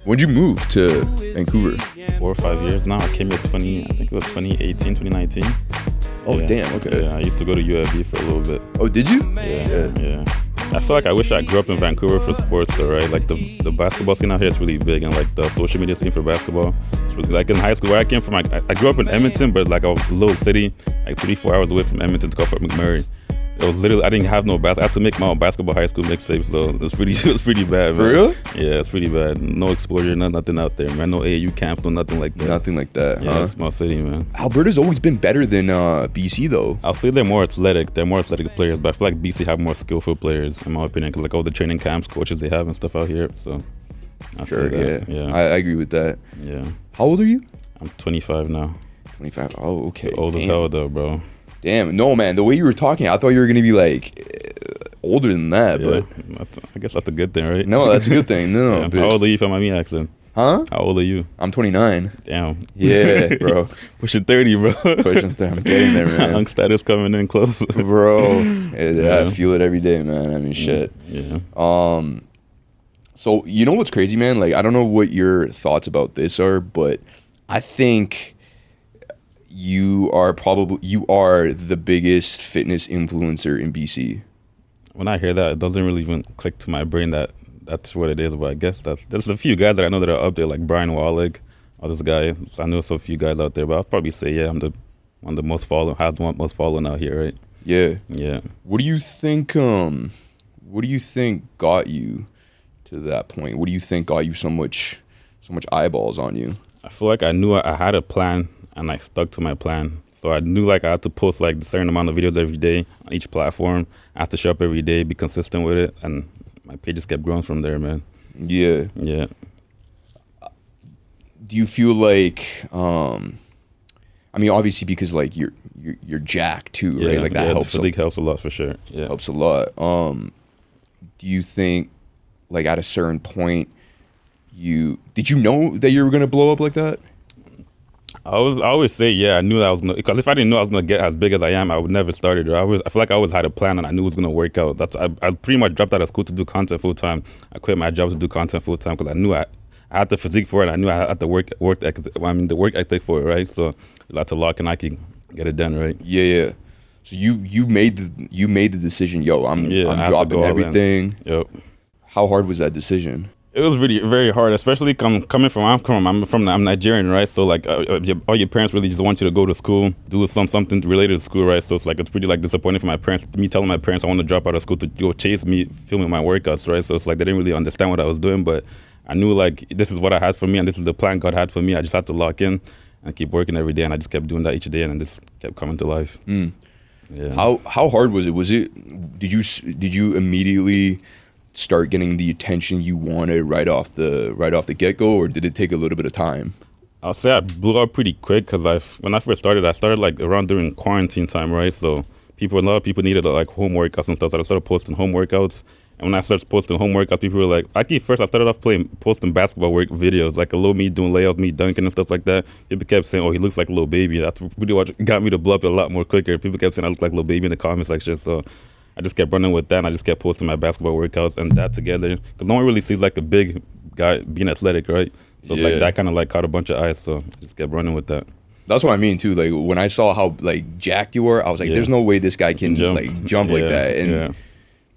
When'd you move to Vancouver? 4 or 5 years now. I came here I think it was 2018, 2019. Oh, Yeah. damn, okay. Yeah, I used to go to UAB for a little bit. Oh, did you? Yeah. I feel like I wish I grew up in Vancouver for sports though, right? Like the basketball scene out here is really big, and like the social media scene for basketball. It's really, like in high school where I came from, I grew up in Edmonton, but like a little city, like 3-4 hours away from Edmonton to go for McMurray. It was literally, I didn't have no basketball. I had to make my own basketball high school mixtape, so it was pretty bad, man. For real? Yeah, it's pretty bad. No exposure, nothing out there, man. No AAU camps, no nothing like that. Nothing like that, Yeah, huh? it's a small city, man. Alberta's always been better than BC, though. I'll say they're more athletic. They're more athletic players, but I feel like BC have more skillful players, in my opinion. 'Cause like all the training camps, coaches they have and stuff out here. So, I'll Sure, say that. yeah. I agree with that. Yeah. How old are you? I'm 25 now. 25. Oh, okay. Old as Damn. hell though, bro. Damn. No, man. The way you were talking, I thought you were going to be like older than that, Yeah, but I guess that's a good thing, right? no, that's a good thing. No, Yeah. but- How old are you from my accent? Huh? How old are you? I'm 29. Damn. Yeah, bro. Pushing 30, bro. Pushing through. I'm getting there, man. Young status coming in close. Bro, I Yeah. feel it every day, man. I mean, shit. Yeah. So you know what's crazy, man? Like, I don't know what your thoughts about this are, but I think you are the biggest fitness influencer in BC. When I hear that, it doesn't really even click to my brain that that's what it is. But I guess there's a few guys that I know that are up there, like Brian Wallick, or this guy. So I know so few guys out there, but I'll probably say, yeah, I'm one of the most following, has one most following out here, right? Yeah. Yeah. What do you think? What do you think got you to that point? What do you think got you so much eyeballs on you? I feel like I knew I had a plan and I stuck to my plan. So I knew like I had to post like a certain amount of videos every day on each platform. I had to show up every day, be consistent with it, and my page just kept growing from there, man. Yeah. Yeah. Do you feel like I mean, obviously because like you're jacked too, right? Like that helps. The physique helps a lot for sure. Yeah. Helps a lot. Do you think like at a certain point did you know that you were gonna blow up like that? I always say, yeah, I knew that I was gonna, because if I didn't know I was gonna get as big as I am, I would never started. I feel like I always had a plan and I knew it was gonna work out. I pretty much dropped out of school to do content full time. I quit my job to do content full time because I knew I had the physique for it. I knew I had the work ethic for it, right? So I had to lock and I could get it done, right? Yeah. So you made the decision, yo, I'm I had to dropping go all in. everything. Yep. How hard was that decision? It was really very hard, especially coming from I'm Nigerian, right? So like all your parents really just want you to go to school, do something related to school, right? So it's pretty like disappointing for my parents. Me telling my parents I want to drop out of school to go chase me filming my workouts, right? So it's like they didn't really understand what I was doing, but I knew like this is what I had for me and this is the plan God had for me. I just had to lock in and keep working every day, and I just kept doing that each day, and it just kept coming to life. Yeah. How hard was it? Did you immediately start getting the attention you wanted right off the get-go, or did it take a little bit of time? I'll say I blew up pretty quick because when I first started, I started like around during quarantine time, right? So a lot of people needed like home workouts and stuff, so I started posting home workouts. And when I started posting home workouts, people were like, first I started off posting basketball work videos, like a little me doing layouts, me dunking and stuff like that. People kept saying, oh, he looks like a little baby. That's really what got me to blow up a lot more quicker. People kept saying I look like a little baby in the comment section. So I just kept running with that, and I just kept posting my basketball workouts and that together. Because no one really sees like a big guy being athletic, right? So it's like that kind of like caught a bunch of eyes. So I just kept running with that. That's what I mean too. Like when I saw how like jacked you were, I was like, there's no way this guy can jump like that. And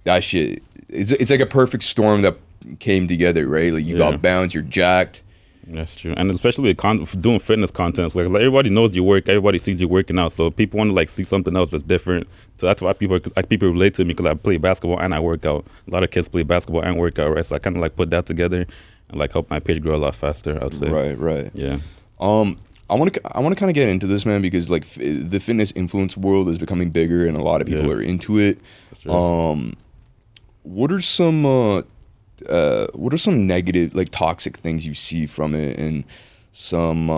that shit, it's like a perfect storm that came together, right? Like you got bounce, you're jacked. That's true, and especially with doing fitness content, like everybody knows you work, everybody sees you working out, so people want to like see something else that's different. So that's why people relate to me, because I play basketball and I work out. A lot of kids play basketball and work out, right? So I kind of like put that together and like help my page grow a lot faster, I'd say. Right. Yeah. I want to kind of get into this, man, because like the fitness influence world is becoming bigger and a lot of people are into it. Sure. What are some negative, like toxic things you see from it, and some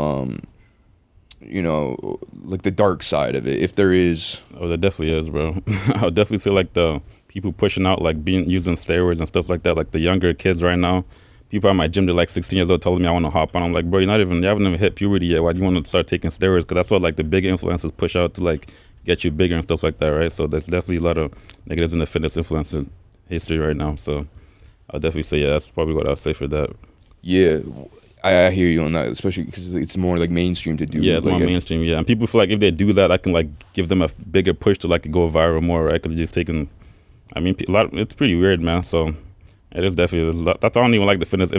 like the dark side of it, if there is? Oh, there definitely is, bro. I would definitely say like the people pushing out, like using steroids and stuff like that, like the younger kids right now. People at my gym, they're like 16 years old, telling me I want to hop on. I'm like, bro, you haven't even hit puberty yet. Why do you want to start taking steroids? Because that's what like the big influencers push out to like get you bigger and stuff like that, right? So there's definitely a lot of negatives in the fitness influencer history right now. So I'll definitely say, yeah, that's probably what I'll say for that. Yeah, I hear you on that, especially because it's more like mainstream to do. Yeah, it's like, more mainstream. Yeah, and people feel like if they do that, I can like give them a bigger push to like go viral more, right? Because just taking, I mean, a lot. It's pretty weird, man. So it is definitely a lot. That's why I don't even like the fitness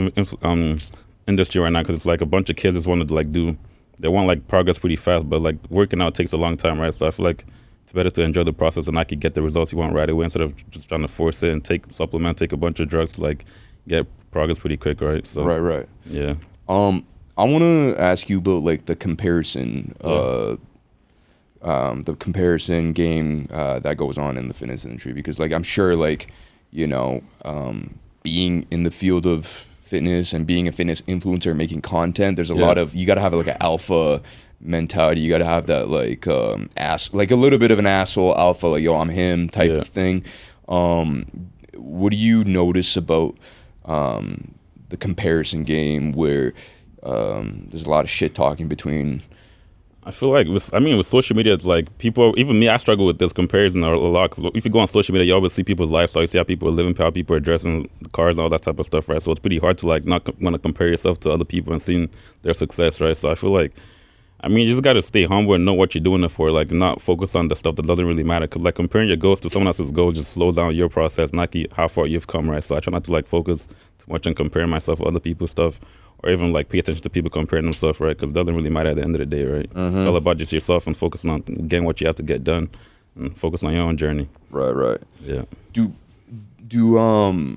industry right now because it's like a bunch of kids just wanted to like do. They want like progress pretty fast, but like working out takes a long time, right? So I feel like it's better to enjoy the process and actually get the results you want right away instead of just trying to force it and take supplement, take a bunch of drugs to like get progress pretty quick, right? So right. yeah. I want to ask you about like the comparison, the comparison game that goes on in the fitness industry because like I'm sure like being in the field of fitness and being a fitness influencer, making content, there's a lot of you got to have like an alpha mentality. You got to have that like like a little bit of an asshole alpha, like yo I'm him type of thing. What do you notice about the comparison game where there's a lot of shit talking between? I feel like with social media, it's like people, even me, I struggle with this comparison a lot. Because if you go on social media, you always see people's lifestyle, you see how people are living, how people are dressing, the cars, and all that type of stuff, right? So it's pretty hard to like not want to compare yourself to other people and seeing their success, right? So I feel like, you just got to stay humble and know what you're doing it for, like not focus on the stuff that doesn't really matter. Because like comparing your goals to someone else's goals just slows down your process, not how far you've come, right? So I try not to like focus too much on comparing myself with other people's stuff. Or even like pay attention to people comparing themselves, right? Because it doesn't really matter at the end of the day, right? It's all about just yourself and focusing on getting what you have to get done, and focusing on your own journey. Right. Yeah. Do you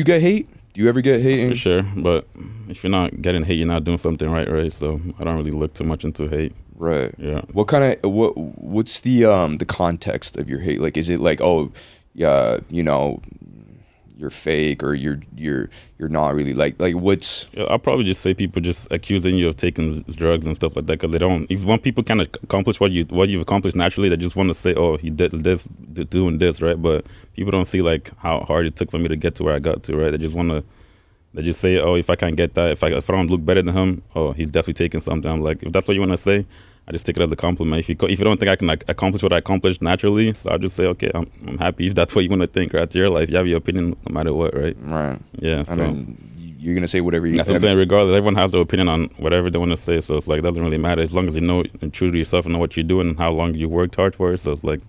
get hate? Do you ever get hate? For sure, but if you're not getting hate, you're not doing something right? So I don't really look too much into hate. Right. Yeah. What's the context of your hate? Like, is it like, oh, yeah, you're fake or you're not really like what's? Yeah, I'll probably just say people just accusing you of taking drugs and stuff like that because they don't. If when people kind of accomplish what you've accomplished naturally, they just want to say, "Oh, he did this, doing this," right? But people don't see like how hard it took for me to get to where I got to, right? They just say, "Oh, if I can't get that, if I don't look better than him, oh, he's definitely taking something." I'm like, if that's what you want to say, I just take it as a compliment. If you don't think I can like accomplish what I accomplished naturally, so I'll just say, okay, I'm happy if that's what you want to think. Right, to your life, you have your opinion no matter what, right? Right. Yeah. I mean, you're gonna say whatever you. That's what I'm saying. Regardless, everyone has their opinion on whatever they want to say, so it's like it doesn't really matter as long as you know and true to yourself and know what you're doing and how long you worked hard for it. So it's like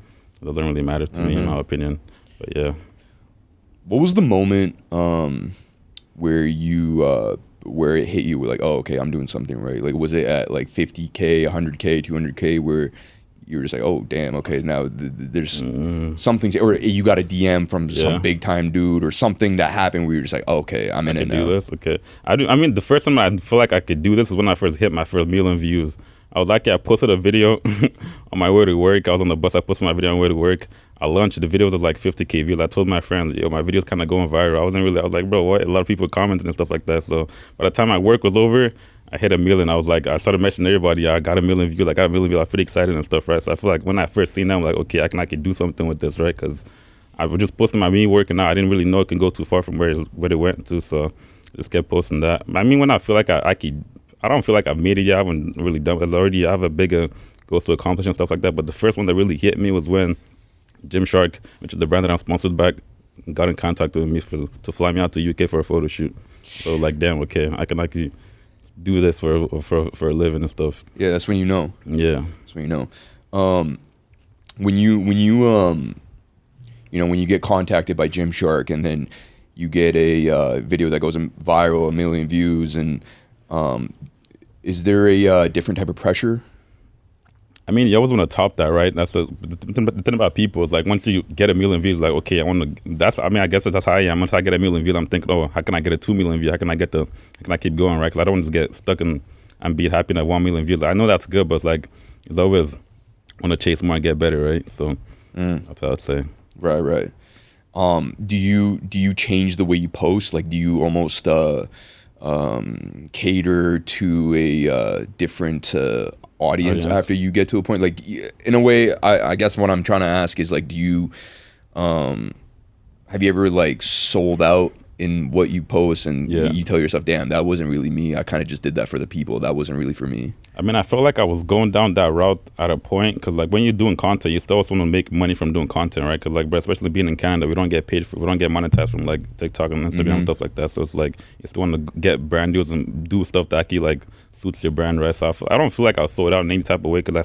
it doesn't really matter to me, in my opinion. But yeah. What was the moment where you where it hit you with like, oh, okay, I'm doing something right? Like, was it at like 50K, 100K, 200K where you were just like, oh, damn, okay, now there's something, or you got a DM from some big time dude or something that happened where you're just like, oh, okay, I'm in it now. Do this, okay. The first time I feel like I could do this was when I first hit my first million views. I was lucky. I posted a video on my way to work. I was on the bus. I posted my video on my way to work. I launched the video was like 50K views. I told my friends, yo, my video's kind of going viral. I was like, bro, what? A lot of people commenting and stuff like that. So by the time my work was over, I hit 1 million. I was like, I started messaging everybody. I got 1 million views. I got 1 million views. I was pretty excited and stuff, right? So I feel like when I first seen that, I'm like, okay, I can do something with this, right? Because I was just posting me working out. I didn't really know it can go too far from where it went to. So I just kept posting that. When I feel like I don't feel like I've made it yet. I haven't really done it. I have a bigger goals to accomplish and stuff like that. But the first one that really hit me was when Gymshark, which is the brand that I'm sponsored by, got in contact with me to fly me out to UK for a photo shoot. So like, damn, okay, I can actually do this for a living and stuff. Yeah, that's when you know. Yeah, that's when you know. When you get contacted by Gymshark and then you get a video that goes viral, 1 million views, and is there a different type of pressure? You always want to top that, right? That's the thing about people is like once you get 1 million views, like okay, I guess that's how I am. Once I get 1 million views, I'm thinking, oh, how can I get a 2 million views? How can I keep going, right? Because I don't want to get stuck and be happy at 1 million views. I know that's good, but it's like it's always want to chase more and get better, right? So that's how I'd say. Right. Do you change the way you post? Like, do you almost cater to a different audience after you get to a point? Like, in a way, I guess what I'm trying to ask is like, do you have you ever like sold out in what you post, and Yeah. you tell yourself, damn, that wasn't really me. I kind of just did that for the people. That wasn't really for me. I mean, I felt like I was going down that route at a point because, like, when you're doing content, you still also want to make money from doing content, right? Because, like, bro, especially being in Canada, we don't get monetized from like TikTok and Instagram and stuff like that. So it's like you still want to get brand deals and do stuff that actually like suits your brand, right? So I don't feel like I was sold out in any type of way because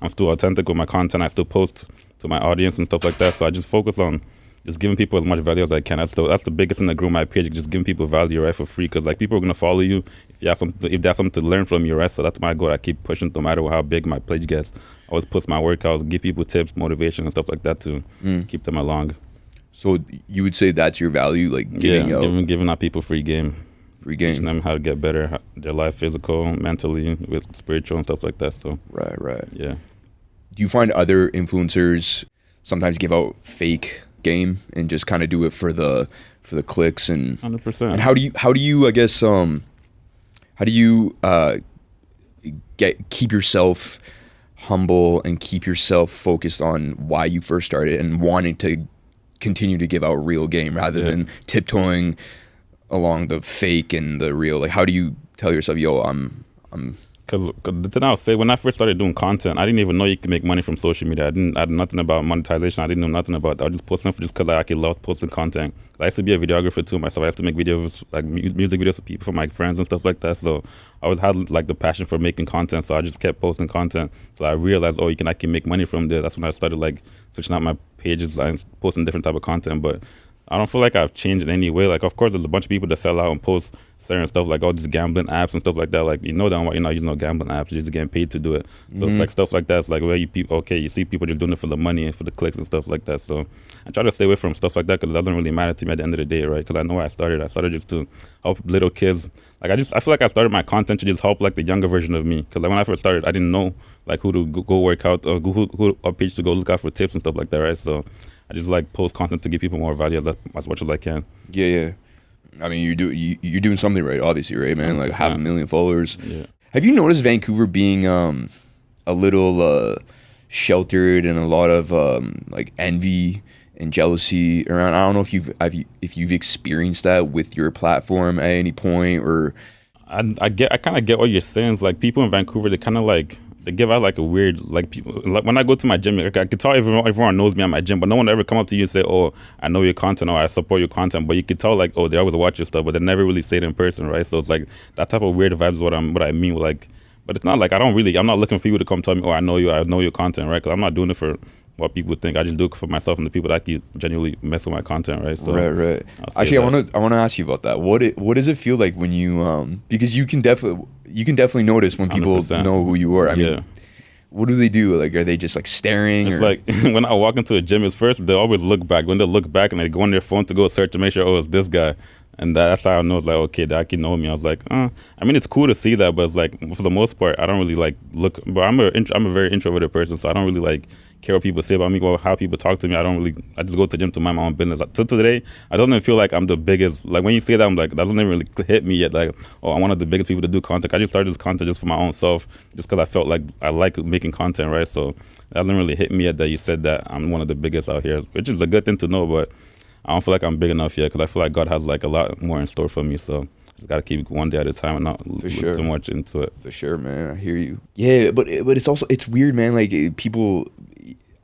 I'm still authentic with my content. I still post to my audience and stuff like that. So I just focus on just giving people as much value as I can. That's the biggest thing that grew my page. Just giving people value, right, for free. Because like people are gonna follow you if they have something to learn from you, right? So that's my goal. I keep pushing no matter how big my page gets. I always post my workouts, give people tips, motivation, and stuff like that to keep them along. So you would say that's your value, like Giving out people free game. Teaching them how to get better, their life, physical, mentally, with spiritual and stuff like that. So right. Yeah. Do you find other influencers sometimes give out fake game and just kind of do it for the clicks and 100%? And how do you I guess how do you keep yourself humble and keep yourself focused on why you first started and wanting to continue to give out real game rather than tiptoeing along the fake and the real? Like, how do you tell yourself, yo, I'm Because the thing I'll say, when I first started doing content, I didn't even know you could make money from social media. I had nothing about monetization. I didn't know nothing about that. I was just posting just because I actually loved posting content. I used to be a videographer too myself. I used to make videos, like music videos for people, for my friends and stuff like that. So I always had like the passion for making content. So I just kept posting content. So I realized, you can actually make money from there. That's when I started like switching out my pages and posting different type of content. But I don't feel like I've changed in any way. Like, of course, there's a bunch of people that sell out and post certain stuff, like all these gambling apps and stuff like that. Like, you know that you're not using no gambling apps. You're just getting paid to do it. So it's like stuff like that. It's like where you see people just doing it for the money and for the clicks and stuff like that. So I try to stay away from stuff like that because it doesn't really matter to me at the end of the day, right? Because I know where I started. I started just to help little kids. Like, I feel like I started my content to just help like the younger version of me. Because like when I first started, I didn't know like who to go work out or who page to go look out for tips and stuff like that, right? So I just like post content to give people more value as much as I can. Yeah. I mean, you're doing something right, obviously, right, man? Like 500,000 followers. Yeah. Have you noticed Vancouver being a little sheltered and a lot of like envy and jealousy around? I don't know if you've experienced that with your platform at any point, or I kind of get what you're saying. It's like people in Vancouver, they kind of like. They give out like a weird, like people, like when I go to my gym, like I can tell everyone knows me at my gym, but no one ever come up to you and say, oh, I know your content or I support your content. But you can tell like, oh, they always watch your stuff, but they never really say it in person, right? So it's like that type of weird vibes is what I mean. Like, but it's not like I'm not looking for people to come tell me, oh, I know your content, right? Because I'm not doing it for what people think. I just do it for myself and the people that actually genuinely mess with my content, right? So right. Actually, I want to ask you about that. What does it feel like when you because you can definitely notice when people 100%. know who you are. I mean, what do they do? Like, are they just like staring? It's like when I walk into a gym, it's first they always look back. When they look back and they go on their phone to go search to make sure, oh, it's this guy. And that's how I know it's like, okay, they actually know me. I was like, I mean, it's cool to see that, but it's like for the most part, I don't really like look. But I'm a very introverted person, so I don't really like care what people say about me or how people talk to me. I just go to the gym to mind my own business. Like, till today, I don't even feel like I'm the biggest. Like when you say that, I'm like, that doesn't even really hit me yet. Like, oh, I'm one of the biggest people to do content. I just started this content just for my own self, just because I felt like I like making content, right? So it doesn't really hit me yet that you said that I'm one of the biggest out here, which is a good thing to know, but I don't feel like I'm big enough yet because I feel like God has like a lot more in store for me. So just gotta keep one day at a time and not look too much into it. For sure, man. I hear you. Yeah, but it's weird, man. Like people,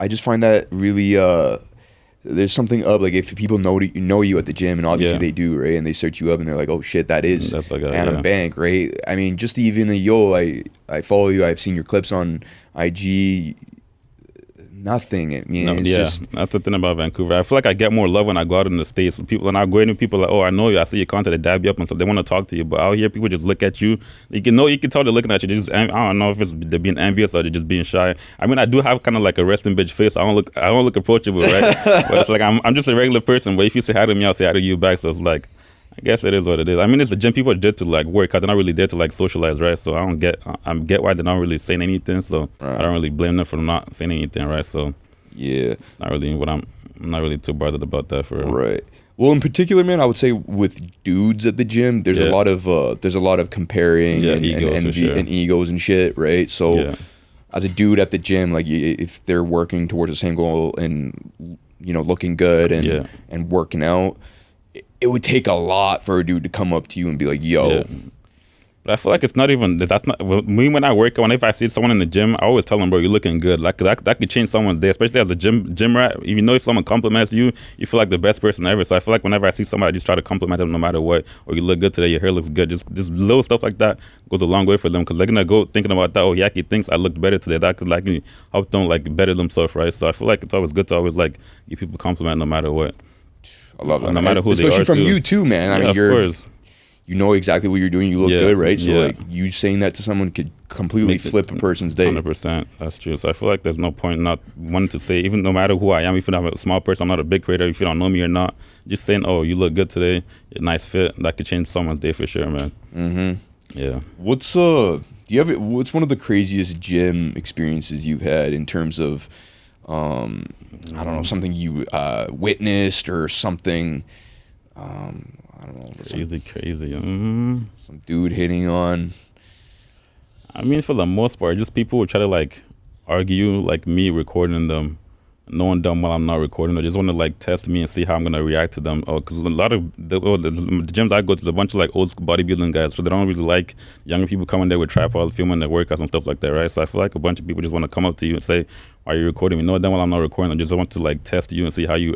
I just find that really there's something up. Like if people know you at the gym, and obviously they do, right? And they search you up and they're like, oh shit, that is Adam Bank, right? I mean, just even I follow you. I've seen your clips on IG. Nothing. I mean, just that's the thing about Vancouver. I feel like I get more love when I go out in the States. When I go in, people are like, oh, I know you. I see your content. They dab you up and stuff. They want to talk to you. But out here, people just look at you. You can tell they're looking at you. I don't know if they're being envious or they're just being shy. I mean, I do have kind of like a resting bitch face. I don't look approachable, right? But it's like I'm just a regular person. But if you say hi to me, I'll say hi to you back. So it's like, I guess it is what it is. I mean, it's the gym. People are there to like work out. They're not really there to like socialize, right? So I get why they're not really saying anything. So I don't really blame them for not saying anything, right? So yeah, it's not really what I'm not really too bothered about that for real. Right. Well, in particular, man, I would say with dudes at the gym, there's a lot of comparing and envy and egos and shit, right? So as a dude at the gym, like if they're working towards the same goal and looking good and working out, it would take a lot for a dude to come up to you and be like, yo. Yeah. But I feel like it's not even that's not me when I work out. If I see someone in the gym, I always tell them, bro, you're looking good. Like that could change someone's day, especially as a gym rat. Even though if someone compliments you, you feel like the best person ever. So I feel like whenever I see somebody, I just try to compliment them no matter what. Or you look good today, your hair looks good. Just little stuff like that goes a long way for them because they're gonna go thinking about that. Oh, Yaki thinks I looked better today. That could like help them like better themselves, right? So I feel like it's always good to always like give people compliment no matter what. I love that, no matter who they are. Especially from you too, man. I mean, of course. You know exactly what you're doing. You look good, right? So yeah. like you saying that to someone could completely flip a person's day. 100%. That's true. So I feel like there's no point not wanting to say, even no matter who I am, even if I'm a small person, I'm not a big creator, if you don't know me or not, just saying, oh, you look good today, you're a nice fit, that could change someone's day for sure, man. Mm-hmm. Yeah. What's what's one of the craziest gym experiences you've had in terms of I don't know, something you witnessed or something I don't know. Crazy. Some dude hitting on. I mean, for the most part, just people would try to like argue, like me recording them, knowing them while I'm not recording. They just want to like test me and see how I'm gonna react to them. Oh, because a lot of the gyms I go to, is a bunch of like old school bodybuilding guys, so they don't really like younger people coming there with tripods, filming their workouts and stuff like that, right? So I feel like a bunch of people just want to come up to you and say, "Why are you recording me?" Know them while I'm not recording. They just want to like test you and see how you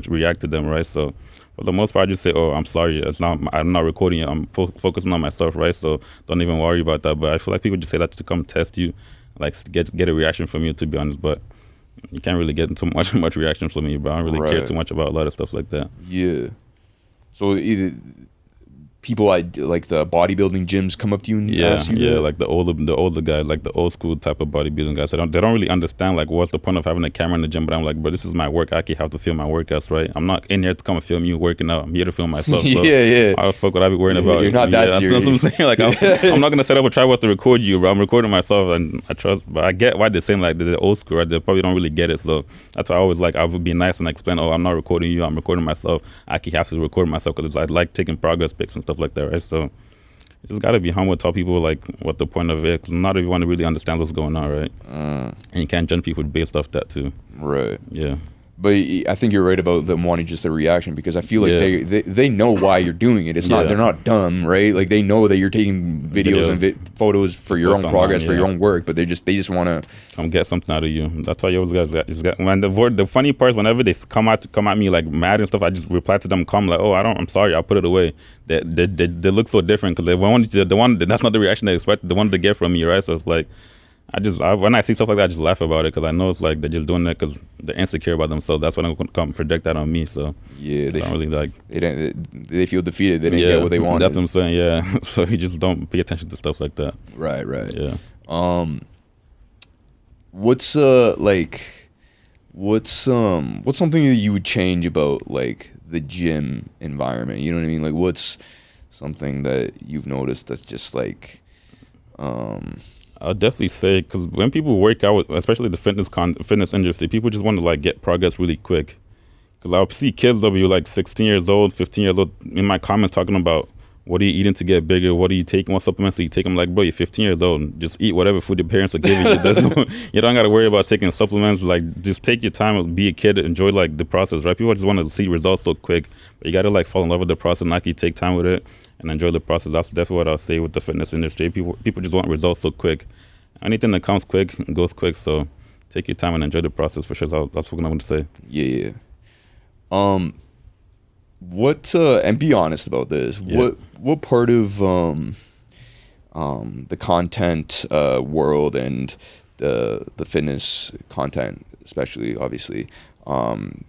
react to them, right? So. For the most part, I just say, "Oh, I'm sorry. I'm not recording it. I'm focusing on myself, right? So don't even worry about that." But I feel like people just say that to come test you, like get a reaction from you. To be honest, but you can't really get into much reaction from me. But I don't really care too much about a lot of stuff like that. Yeah. So either people like the bodybuilding gyms come up to you and ask you that? Like the older guys, like the old school type of bodybuilding guys. They don't really understand like what's the point of having a camera in the gym. But I'm like, but this is my work. I actually have to film my workouts, right? I'm not in here to come and film you working out. I'm here to film myself. So yeah. How the fuck would I be worrying about? You're not that serious. That's what I'm saying. Like I'm not gonna set up a tripod to record you, bro. I'm recording myself, and I trust. But I get why they're saying like they're old school. Right? They probably don't really get it. So that's why I always like I would be nice and explain. Oh, I'm not recording you. I'm recording myself. I actually have to record myself because I like taking progress pics and stuff like that, right? So. You just gotta be humble, tell people like what the point of it. Cause not everyone really understands what's going on, right? And you can't judge people based off that too. Right. Yeah. But I think you're right about them wanting just a reaction because I feel like they know why you're doing it. It's not they're not dumb, right? Like they know that you're taking videos and photos for your own progress, for your own work, but they just want to come get something out of you. That's why you always got. When the funny part is whenever they come at me like mad and stuff, I just reply to them calm like, oh, I'm sorry, I'll put it away. They look so different because that's not the reaction they expect. They wanted to get from me, right? So it's like. When I see stuff like that, I just laugh about it because I know it's like they're just doing it because they're insecure about themselves. That's why they're going to come project that on me. So yeah, they don't really like. They feel defeated. They didn't get what they wanted. That's what I'm saying. Yeah, so you just don't pay attention to stuff like that. Right. Yeah. What's something that you would change about like the gym environment? You know what I mean? Like what's something that you've noticed that's just like I'll definitely say because when people work out, especially the fitness industry, people just want to like get progress really quick. Because I'll see kids that be like 16 years old, 15 years old in my comments talking about what are you eating to get bigger? What are you taking? What supplements do you take? I'm like, bro, you're 15 years old. Just eat whatever food your parents are giving you. You don't got to worry about taking supplements. Like, just take your time, be a kid, enjoy like the process, right? People just want to see results so quick, but you got to like fall in love with the process and actually take time with it and enjoy the process. That's definitely what I'll say with the fitness industry. People just want results so quick. Anything that comes quick goes quick. So take your time and enjoy the process for sure. That's what I'm going to say. Yeah. And be honest about this. Yeah. What part of the content world and the fitness content, especially obviously,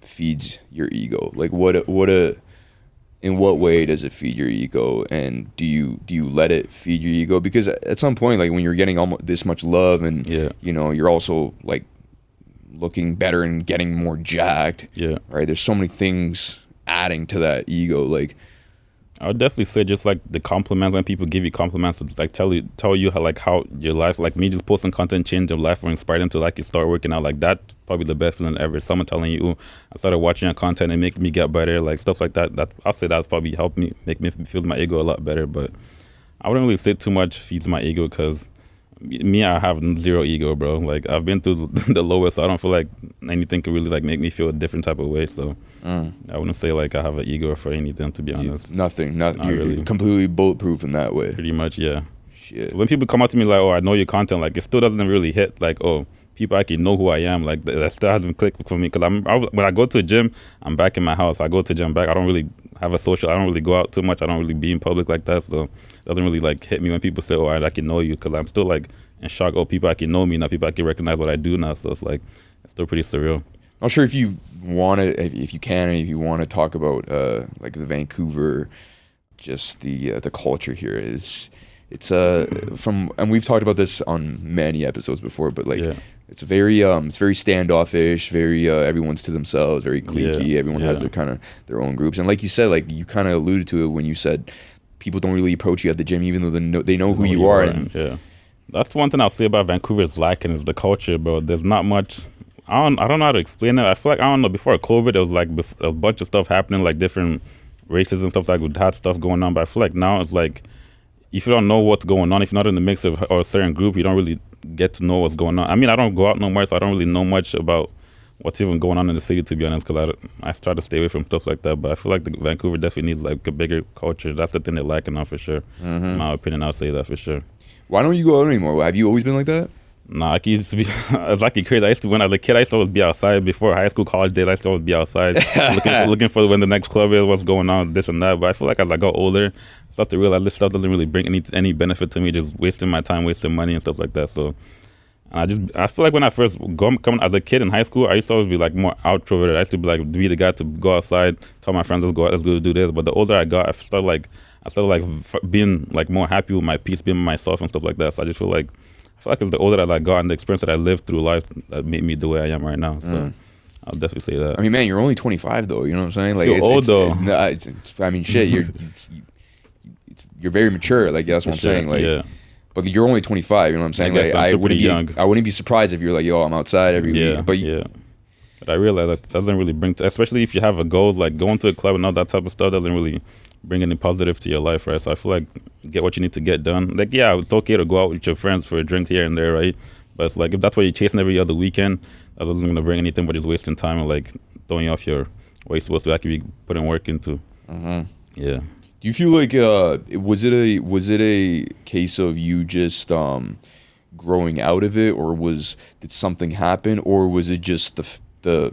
feeds your ego? Like in what way does it feed your ego, and do you let it feed your ego? Because at some point, like when you're getting almost this much love and you know, you're also like looking better and getting more jacked, right? There's so many things adding to that ego. Like I would definitely say just like the compliments, when people give you compliments, like tell you how your life, like me just posting content changed your life or inspired them to like you start working out, like that probably the best feeling ever. Someone telling you, I started watching your content and make me get better, like stuff like that. That I'll say that probably helped me, make me feel my ego a lot better. But I wouldn't really say too much feeds my ego because Me, I have zero ego, bro. Like I've been through the lowest, so I don't feel like anything could really like make me feel a different type of way. So I wouldn't say like I have an ego for anything, to be honest. Nothing. Not You're really. completely bulletproof in that way. Pretty much, yeah. Shit. So when people come up to me like, "Oh, I know your content," like it still doesn't really hit. Like, oh, people actually know who I am. Like that still hasn't clicked for me. Cause when I go to a gym, I'm back in my house. I go to gym back. I don't really have a social. I don't really go out too much. I don't really be in public like that. So it doesn't really like hit me when people say, "Oh, I can know you," because I'm still like in shock. Oh, people actually know me now. People actually recognize what I do now. So it's like it's still pretty surreal. Not sure if you want to, if you can, if you want to talk about like the Vancouver, just the culture here is. It's from, and we've talked about this on many episodes before, but like it's very standoffish, very everyone's to themselves, very cliquey. Everyone has their kind of their own groups, and like you said, like you kind of alluded to it when you said people don't really approach you at the gym, even though they know who you are. And that's one thing I'll say about Vancouver is lacking is the culture, bro. There's not much. I don't know how to explain it. I feel like, I don't know, before COVID, it was like a bunch of stuff happening, like different races and stuff, like we had stuff going on. But I feel like now it's like, if you don't know what's going on, if you're not in the mix of or a certain group, you don't really get to know what's going on. I mean, I don't go out no more, so I don't really know much about what's even going on in the city, to be honest, because I try to stay away from stuff like that. But I feel like Vancouver definitely needs like a bigger culture. That's the thing they're lacking on for sure. In my opinion, I'll say that for sure. Why don't you go out anymore? Have you always been like that? Nah, I used to be. It's like crazy. I used to, when I was a kid, I used to always be outside. Before high school, college days, I used to always be outside, looking for when the next club is, what's going on, this and that. But I feel like as I got older, I start to realize this stuff doesn't really bring any benefit to me. Just wasting my time, wasting money and stuff like that. So, I feel like when I first coming as a kid in high school, I used to always be like more introverted. I used to be like the guy to go outside, tell my friends let's go do this. But the older I got, I started being like more happy with my peace, being myself and stuff like that. So I just feel like it's the older that I got and the experience that I lived through life that made me the way I am right now. So I'll definitely say that. I mean, man, you're only 25 though. You know what I'm saying? Like, I feel old though. I mean, shit, you're very mature. Like that's what I'm saying. Like, but you're only 25. You know what I'm saying? Like I wouldn't be surprised if you're like, yo, I'm outside every week. But But I realize that doesn't really bring, especially if you have a goal, like going to a club and all that type of stuff doesn't really bring any positive to your life, right? So I feel like get what you need to get done. Like, yeah, it's okay to go out with your friends for a drink here and there, right? But it's like, if that's what you're chasing every other weekend, that doesn't going to bring anything but just wasting time and like throwing you off what you're supposed to actually be putting work into. Yeah. Do you feel like was it a case of you just growing out of it, or did something happen, or was it just the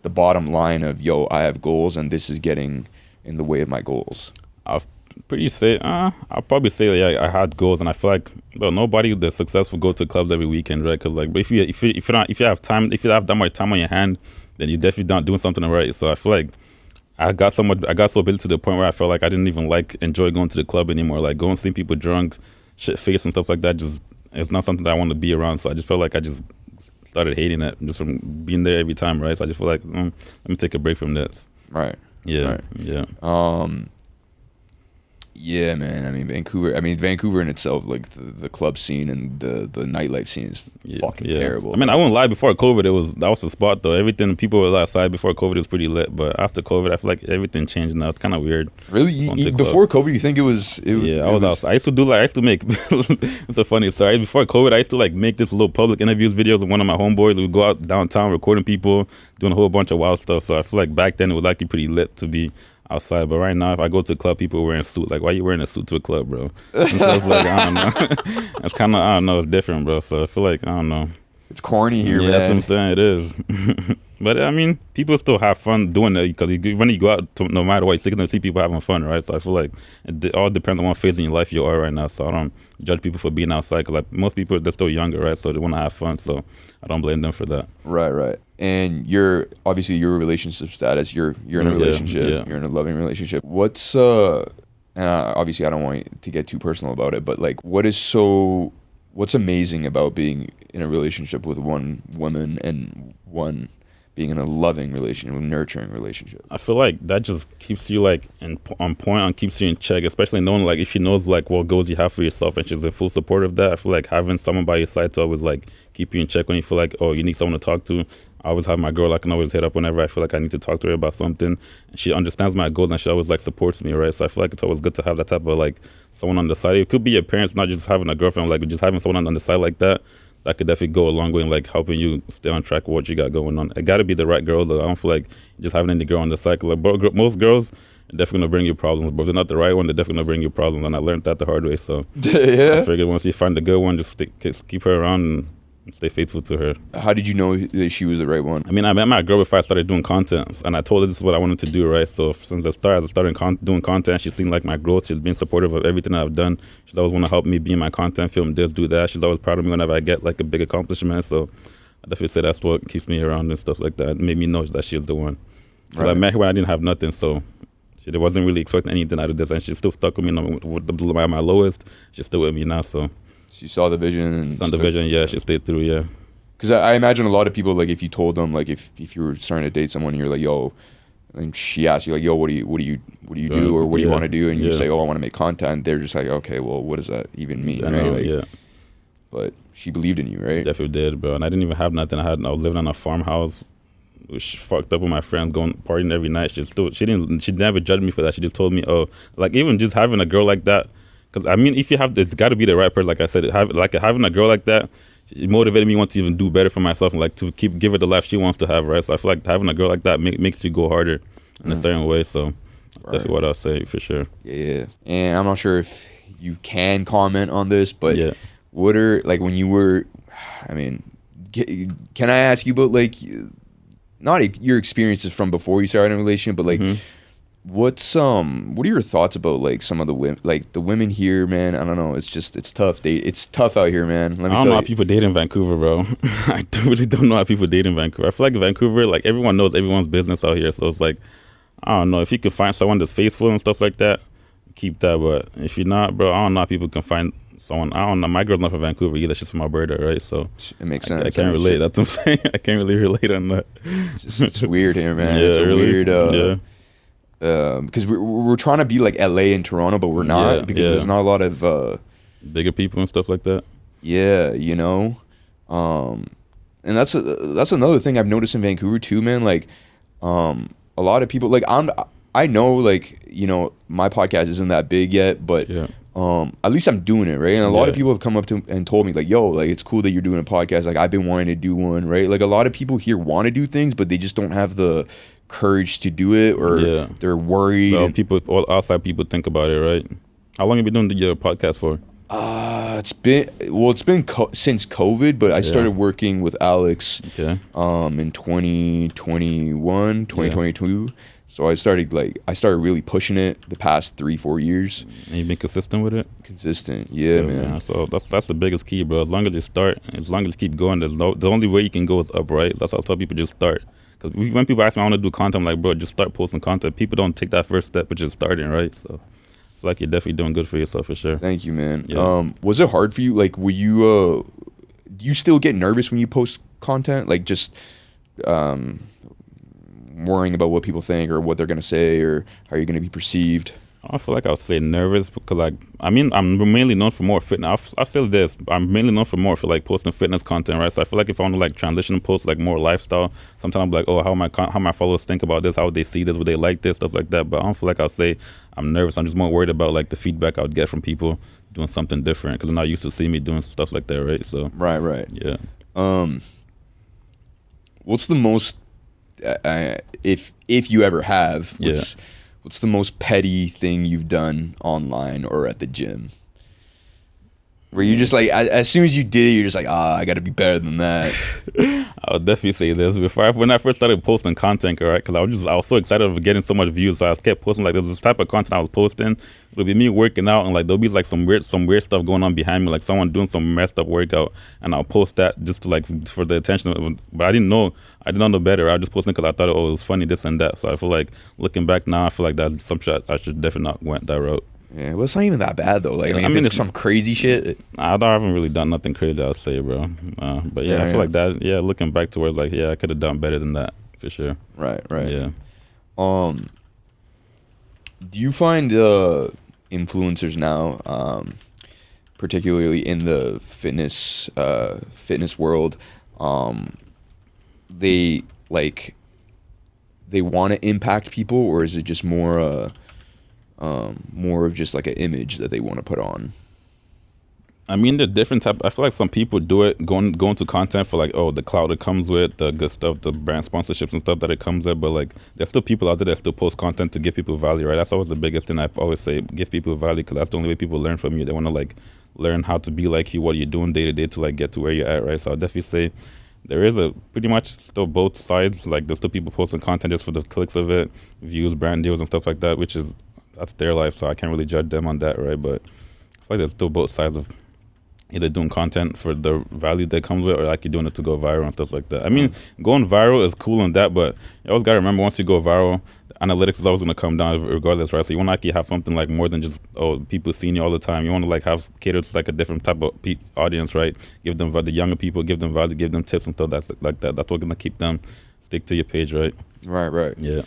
bottom line of, yo, I have goals and this is getting in the way of my goals? I'll probably say yeah, I had goals, and I feel like nobody that's successful go to clubs every weekend, right? Because like, but if you have that much time on your hand, then you're definitely not doing something right. So I feel like I got so busy to the point where I felt like I didn't even enjoy going to the club anymore. Like going seeing people drunk, shit faced and stuff like that, just it's not something that I want to be around. So I just felt like I just started hating it just from being there every time, right? So I just feel like let me take a break from this. Right. Yeah. Right. Yeah. Yeah, man. I mean, Vancouver in itself, like the club scene and the nightlife scene is fucking terrible. I mean, I won't lie. Before COVID, that was the spot though. Everything, people were outside before COVID was pretty lit, but after COVID, I feel like everything changed now. It's kind of weird. Really? Before COVID, you think it was? I was outside. I used to make. It's a funny story. Before COVID, I used to make this little public interviews videos with one of my homeboys. We would go out downtown recording people, doing a whole bunch of wild stuff. So I feel like back then it was actually pretty lit to be outside. But right now, if I go to a club, people are wearing a suit. Like, why you wearing a suit to a club, bro? So it's like, I don't know. It's kind of, I don't know, it's different, bro. So I feel like, I don't know. It's corny here, man. That's what I'm saying. It is. But I mean, people still have fun doing it, because when you go out, no matter what, you're still going to see people having fun, right? So I feel like it all depends on what phase in your life you are right now. So I don't judge people for being outside, because most people, they're still younger, right? So they want to have fun. So I don't blame them for that. Right. And obviously your relationship status, you're in a relationship, you're in a loving relationship. What's obviously I don't want to get too personal about it, but what's amazing about being in a relationship with one woman and one being in a loving relationship, a nurturing relationship? I feel like that just keeps you on point and keeps you in check, especially knowing if she knows what goals you have for yourself and she's in full support of that. I feel like having someone by your side to always keep you in check when you feel like, oh, you need someone to talk to, I always have my girl I can always hit up whenever I feel like I need to talk to her about something. And she understands my goals and she always like supports me, right? So I feel like it's always good to have that type of like someone on the side. It could be your parents, not just having a girlfriend, like just having someone on the side like that. That could definitely go a long way in like helping you stay on track with what you got going on. It got to be the right girl though. I don't feel like just having any girl on the side. 'Cause, like, most girls are definitely gonna bring you problems, but if they're not the right one, they're definitely gonna bring you problems. And I learned that the hard way. So I Yeah. figured once you find the good one, just keep her around and stay faithful to her. How did you know that she was the right one? I mean, I met my girl before I started doing content, and I told her this is what I wanted to do, right? So since the start, I started doing content. She's seen like my growth. She's been supportive of everything I've done. She's always want to help me be in my content, film this, do that. She's always proud of me whenever I get like a big accomplishment. So I definitely say that's what keeps me around and stuff like that. It made me know that she was the one. Right. I met her when I didn't have nothing, so she wasn't really expecting anything out of this, and she's still stuck with me. With my lowest, she's still with me now. So she saw the vision. And saw the vision, yeah. She stayed through, yeah. Because I imagine a lot of people, like, if you told them, like, if you were starting to date someone and you're like, yo, and she asks you like, yo, what do you do, or what do you want to do, and you say, oh, I want to make content, they're just like, okay, well, what does that even mean, right? Like, yeah. But she believed in you, right? She definitely did, bro. And I didn't even have nothing. I was living on a farmhouse, which fucked up with my friends, going partying every night. She never judged me for that. She just told me, oh, like even just having a girl like that, because I mean, if you have, it's got to be the right person. Like I said, having a girl like that. It motivated me want to even do better for myself and like to give her the life she wants to have, right? So I feel like having a girl like that makes you go harder in a certain way. So that's definitely what I'll say for sure. Yeah. And I'm not sure if you can comment on this, but what are, like, when you were, I mean, can I ask you about like, not your experiences from before you started a relationship, but like, what are your thoughts about like some of the women, like the women here, man? I don't know. It's tough. It's tough out here, man. Let me tell you. I don't know how people date in Vancouver, bro. I really don't know how people date in Vancouver. I feel like Vancouver, like everyone knows everyone's business out here. So it's like, I don't know, if you could find someone that's faithful and stuff like that, keep that. But if you're not, bro, I don't know how people can find someone. I don't know. My girl's not from Vancouver either. She's from Alberta, right? So it makes sense. I can't relate. That's what I'm saying. I can't really relate on that. It's weird here, man. Yeah, it's a really weird. Because we're trying to be like LA and Toronto, but we're not, because there's not a lot of bigger people and stuff like that. Yeah, you know, and that's another thing I've noticed in Vancouver too, man. Like, a lot of people, like, I know, like, you know, my podcast isn't that big yet, but at least I'm doing it, right? And a lot of people have come up to and told me like, yo, like, it's cool that you're doing a podcast. Like, I've been wanting to do one, right? Like, a lot of people here want to do things, but they just don't have the courage to do it, or they're worried. Well, all outside people think about it, right? How long have you been doing your podcast for? It's been since COVID, but I started working with Alex in 2022. So I started really pushing it the past 3-4 years. And you've been consistent with it? Consistent, man. So that's the biggest key, bro. As long as you start, as long as you keep going, the only way you can go is up, right? That's how I tell people, just start. Because when people ask me, I want to do content, I'm like, bro, just start posting content. People don't take that first step, but just starting, right? So it's like you're definitely doing good for yourself, for sure. Thank you, man. Was it hard for you? Like, were you, do you still get nervous when you post content? Like, just worrying about what people think or what they're going to say, or how you're going to be perceived? I feel like I would say nervous because, like, I mean, I'm mainly known for more fitness. I'll say this. I'm mainly known for like posting fitness content, right? So I feel like if I want to like transition and post like more lifestyle, sometimes I'm like, oh, how my followers think about this, how would they see this, would they like this, stuff like that. But I don't feel like I'll say I'm nervous. I'm just more worried about like the feedback I would get from people doing something different, because they're not used to seeing me doing stuff like that, right? So right. Yeah. What's the most, if you ever have, what's the most petty thing you've done online or at the gym? Where you're just like, as soon as you did it, you're just like, I got to be better than that. I would definitely say this. When I first started posting content, right? Because I was so excited of getting so much views, so I kept posting like, there's this type of content I was posting. It'll be me working out, and like there'll be like some weird stuff going on behind me, like someone doing some messed up workout, and I'll post that just to like for the attention of, but I didn't know better. I was just posting because I thought, oh, it was funny, this and that. So I feel like looking back now, I feel like that's some shit I should definitely not went that route. Yeah, well, it's not even that bad though. Like, I mean, if it's some crazy shit, I haven't really done nothing crazy, I would say, bro. But I feel like that. Yeah, looking back towards like, I could have done better than that for sure. Right. Yeah. Do you find influencers now, particularly in the fitness world, they like they want to impact people, or is it just more of just like an image that they want to put on? I mean, the different type. I feel like some people do it going to content for like, oh, the clout it comes with, the good stuff, the brand sponsorships and stuff that it comes with. But like, there's still people out there that still post content to give people value, right? That's always the biggest thing I always say: give people value, because that's the only way people learn from you. They want to like learn how to be like you, what you're doing day to day to like get to where you're at, right? So I'll definitely say there is a pretty much still both sides. Like, there's still people posting content just for the clicks of it, views, brand deals, and stuff like that, which is that's their life. So I can't really judge them on that, right? But I feel like there's still both sides of either doing content for the value that comes with it, or like you're doing it to go viral and stuff like that. I mean, going viral is cool and that, but you always got to remember, once you go viral, the analytics is always going to come down regardless, right? So you want to actually have something like more than just, oh, people seeing you all the time. You want to like have cater to like a different type of audience, right? Give them the younger people, give them value, give them tips and stuff like that. That's what's going to keep them stick to your page, right? Right. Yeah.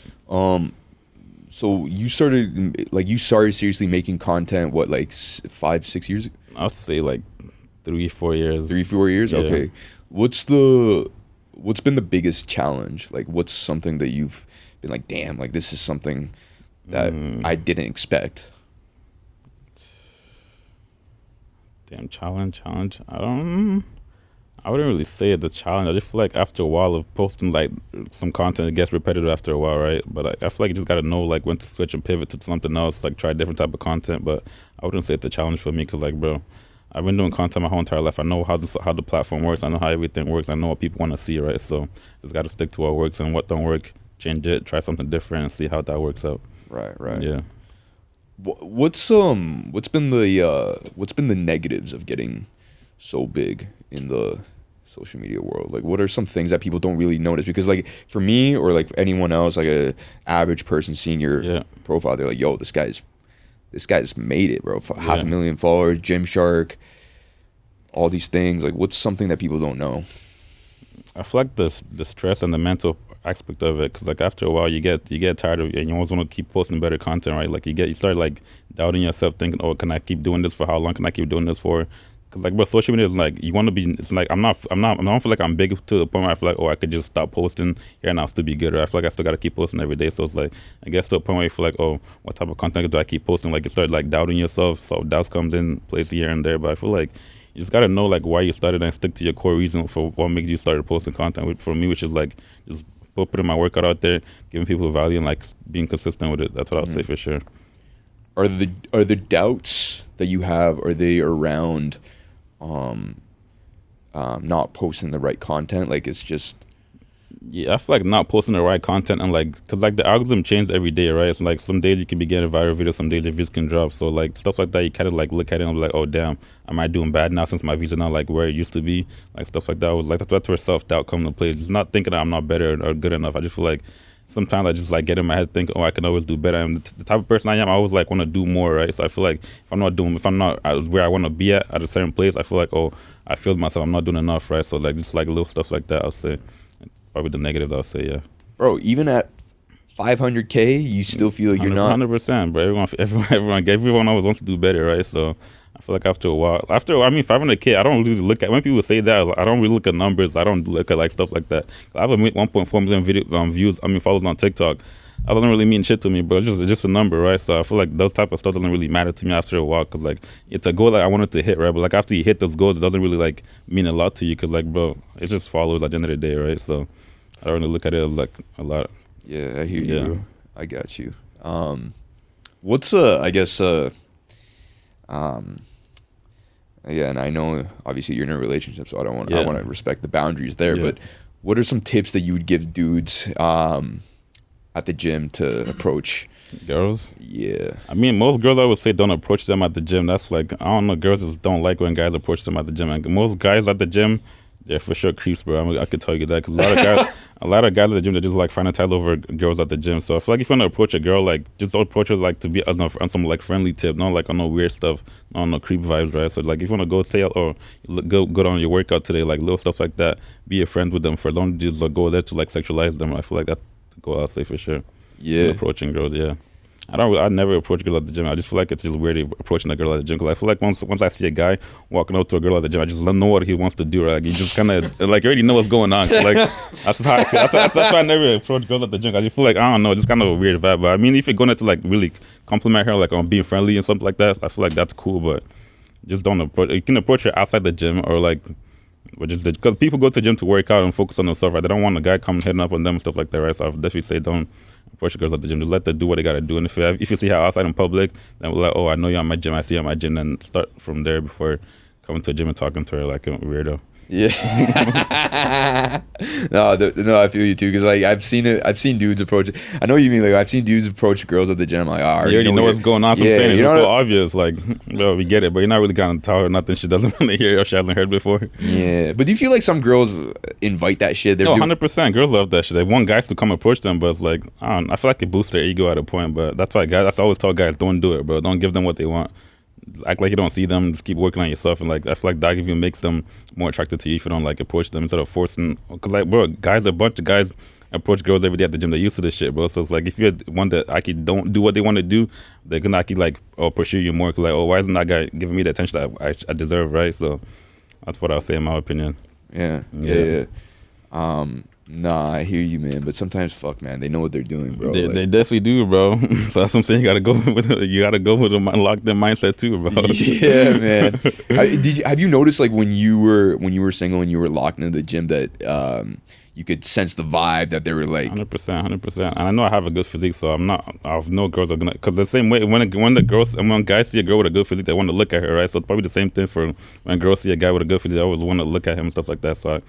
So you started seriously making content, what, like 5-6 years ago? I'll say like 3-4 years. 3-4 years? Yeah. Okay. What's been the biggest challenge? Like, what's something that you've been like, damn, like this is something that I didn't expect? Damn, challenge. I wouldn't really say it's a challenge. I just feel like after a while of posting like some content, it gets repetitive after a while, right? But I feel like you just gotta know like when to switch and pivot to something else, like try a different type of content. But I wouldn't say it's a challenge for me, because like, bro, I've been doing content my whole entire life. I know how the platform works. I know how everything works. I know what people want to see, right? So just gotta stick to what works, and what don't work, change it, try something different, and see how that works out. Right. Yeah. What's been the negatives of getting so big in the social media world? Like, what are some things that people don't really notice? Because like for me, or like anyone else, like a average person seeing your profile, they're like, yo, this guy's made it, bro. 500,000 followers, Gymshark, all these things. Like, what's something that people don't know? I feel like the stress and the mental aspect of it, because like after a while you get tired of it, and you always want to keep posting better content, right? Like you start like doubting yourself, thinking, oh, can I keep doing this for how long? Can I keep doing this for? Because like, bro, social media is like, you want to be. It's like I don't feel like I'm big to the point where I feel like, oh, I could just stop posting here and I'll still be good. Or I feel like I still got to keep posting every day. So it's like, I guess to a point where you feel like, oh, what type of content do I keep posting? Like you start like doubting yourself. So doubts comes in place here and there. But I feel like you just got to know like why you started, and stick to your core reason for what makes you started posting content. For me, which is like just putting my workout out there, giving people value, and like being consistent with it. That's what I would say for sure. Are the doubts that you have, are they around not posting the right content? Like, it's just, yeah, I feel like not posting the right content, and like, cause like the algorithm changes every day, right? It's like some days you can be getting a viral video, some days your views can drop. So like stuff like that, you kind of like look at it and be like, oh damn, am I doing bad now since my views are not like where it used to be? Like stuff like that. I was like, that's where self doubt comes into play. Just not thinking that I'm not better or good enough. I just feel like sometimes I just like get in my head thinking, oh, I can always do better. And the type of person I am, I always like want to do more, right? So I feel like if I'm not where I want to be at a certain place, I feel like, oh, I failed myself, I'm not doing enough, right? So like just like little stuff like that, I'll say. Probably the negative, I'll say, yeah. Bro, even at 500K, you still feel like you're not 100%, bro. Everyone always wants to do better, right? So I feel like after a while, 500K, I don't really look at, when people say that, I don't really look at numbers. I don't look at like stuff like that. I have a 1.4 million views, followers on TikTok. That doesn't really mean shit to me, but it's just a number, right? So I feel like those type of stuff doesn't really matter to me after a while, because like it's a goal that I wanted to hit, right? But like after you hit those goals, it doesn't really like mean a lot to you, because like, bro, it's just followers at the end of the day, right? So I don't really look at it like a lot. Yeah, I hear you, bro. I got you. What's yeah, and I know obviously you're in a relationship, so I want to respect the boundaries there. Yeah. But what are some tips that you would give dudes at the gym to approach girls? Yeah, I mean, most girls, I would say, don't approach them at the gym. That's like, I don't know, girls just don't like when guys approach them at the gym. And most guys at the gym, they're for sure creeps, bro. I could tell you that, because a lot of guys at the gym, they just like fanatize over girls at the gym. So I feel like if you want to approach a girl, like just don't approach her like to be on some like friendly tip, not like on no weird stuff, not on no creep vibes, right? So like if you want to go tail or go on your workout today, like little stuff like that, be a friend with them for don't just like, go there to like sexualize them. I feel like that's the goal, I'll say for sure. Yeah, approaching girls, yeah. I never approach girls at the gym. I just feel like it's just weird approaching a girl at the gym because I feel like once I see a guy walking up to a girl at the gym, I just know what he wants to do. Right? Like you just kind of like you already know what's going on. Like that's how I feel. That's why I never approach girls at the gym. I just feel like I don't know, just kind of a weird vibe. But I mean, if you're going to like really compliment her, like on being friendly and something like that, I feel like that's cool. But just don't approach. You can approach her outside the gym or like. But just because people go to the gym to work out and focus on themselves, right? They don't want a guy coming heading up on them and stuff like that, right? So I would definitely say don't approach girls at the gym. Just let them do what they gotta do. And if you see her outside in public, then we're like, oh, I know you're at my gym. I see you at my gym, and start from there before coming to the gym and talking to her like a weirdo. Yeah. No, I feel you too. Because like I've seen it. I've seen dudes approach. I know what you mean. Like I've seen dudes approach girls at the gym. Like, oh, you already know what's going on. So yeah, I'm saying it's just so obvious. Like, well, we get it, but you're not really gonna tell her nothing she doesn't want to hear or she hasn't heard before. Yeah, but do you feel like some girls invite that shit? No, 100%. Girls love that shit. They want guys to come approach them, but it's like I feel like it boosts their ego at a point. But that's why guys. That's why I always tell guys, don't do it, bro. Don't give them what they want. Act like you don't see them. Just keep working on yourself, and like I feel like that even makes them more attracted to you if you don't like approach them instead of forcing. Because like, bro, a bunch of guys approach girls every day at the gym. They're used to this shit, bro. So it's like if you're one that actually don't do what they want to do, they're gonna actually like pursue you more. Cause like, oh, why isn't that guy giving me the attention that I deserve, right? So that's what I'll say in my opinion. Yeah. Nah, I hear you, man. But sometimes, fuck, man, they know what they're doing, bro. They definitely do, bro. So that's what I'm saying. You gotta go with a locked in mindset too, bro. Yeah, man. Have you noticed like when you were single and you were locked into the gym that you could sense the vibe that they were like 100%. And I know I have a good physique, so I have no girls are gonna. Because the same way when guys see a girl with a good physique, they want to look at her, right? So it's probably the same thing for when girls see a guy with a good physique, they always want to look at him and stuff like that. So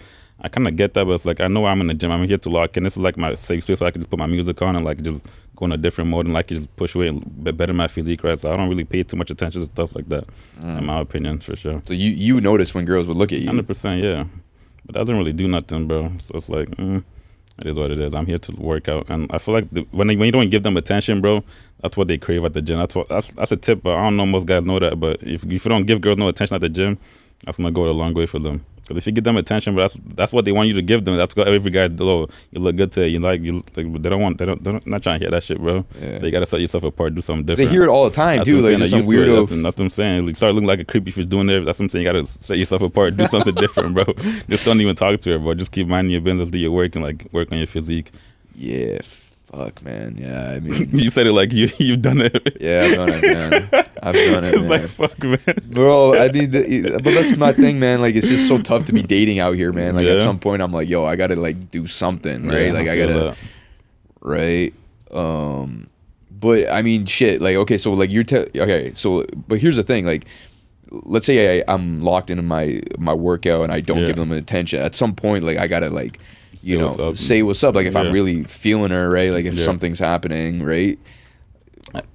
I kind of get that, but it's like I know I'm in the gym. I'm here to lock in. This is like my safe space, so I can just put my music on and like just go in a different mode and like just push away and better my physique, right? So I don't really pay too much attention to stuff like that, in my opinion, for sure. So you notice when girls would look at you? 100%, yeah. But that doesn't really do nothing, bro. So it's like, it is what it is. I'm here to work out, and I feel like when you don't give them attention, bro, that's what they crave at the gym. That's a tip, but I don't know most guys know that. But if you don't give girls no attention at the gym, that's gonna go a long way for them. Because if you give them attention, but that's what they want you to give them. That's what every guy, oh, you look good today. They're not trying to hear that shit, bro. Yeah. So you gotta set yourself apart, do something different. They hear it all the time, too. Like some weirdo. That's what I'm saying. Like, start looking like a creep if you're doing it. That's what I'm saying. You gotta set yourself apart, do something different, bro. Just don't even talk to her, bro. Just keep minding your business, do your work, and like work on your physique. Yeah. Fuck, man. Yeah, I mean, you said it like you've done it. Yeah, I've done it, man. I've done it, it's man. like, fuck, man. Bro, I mean, but that's my thing, man. Like, it's just so tough to be dating out here, man. Like, at some point, I'm like, yo, I gotta like do something, right? Yeah, like, I gotta, that. right? But I mean, shit. Like, okay, so like but here's the thing, like. Let's say I'm locked into my workout and I don't give them attention. At some point, like I gotta like, say what's up. Like if I'm really feeling her, right? Like if something's happening, right?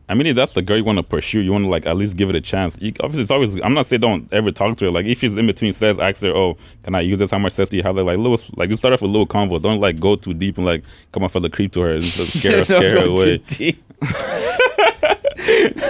I mean, if that's the girl you want to pursue, you want to like at least give it a chance. Obviously, it's always. I'm not saying don't ever talk to her. Like if she's in between sets, ask her, "Oh, can I use this? How much sex do you have?" Like little, like just start off with little convo. Don't like go too deep and like come off as a creep to her and just scare her away.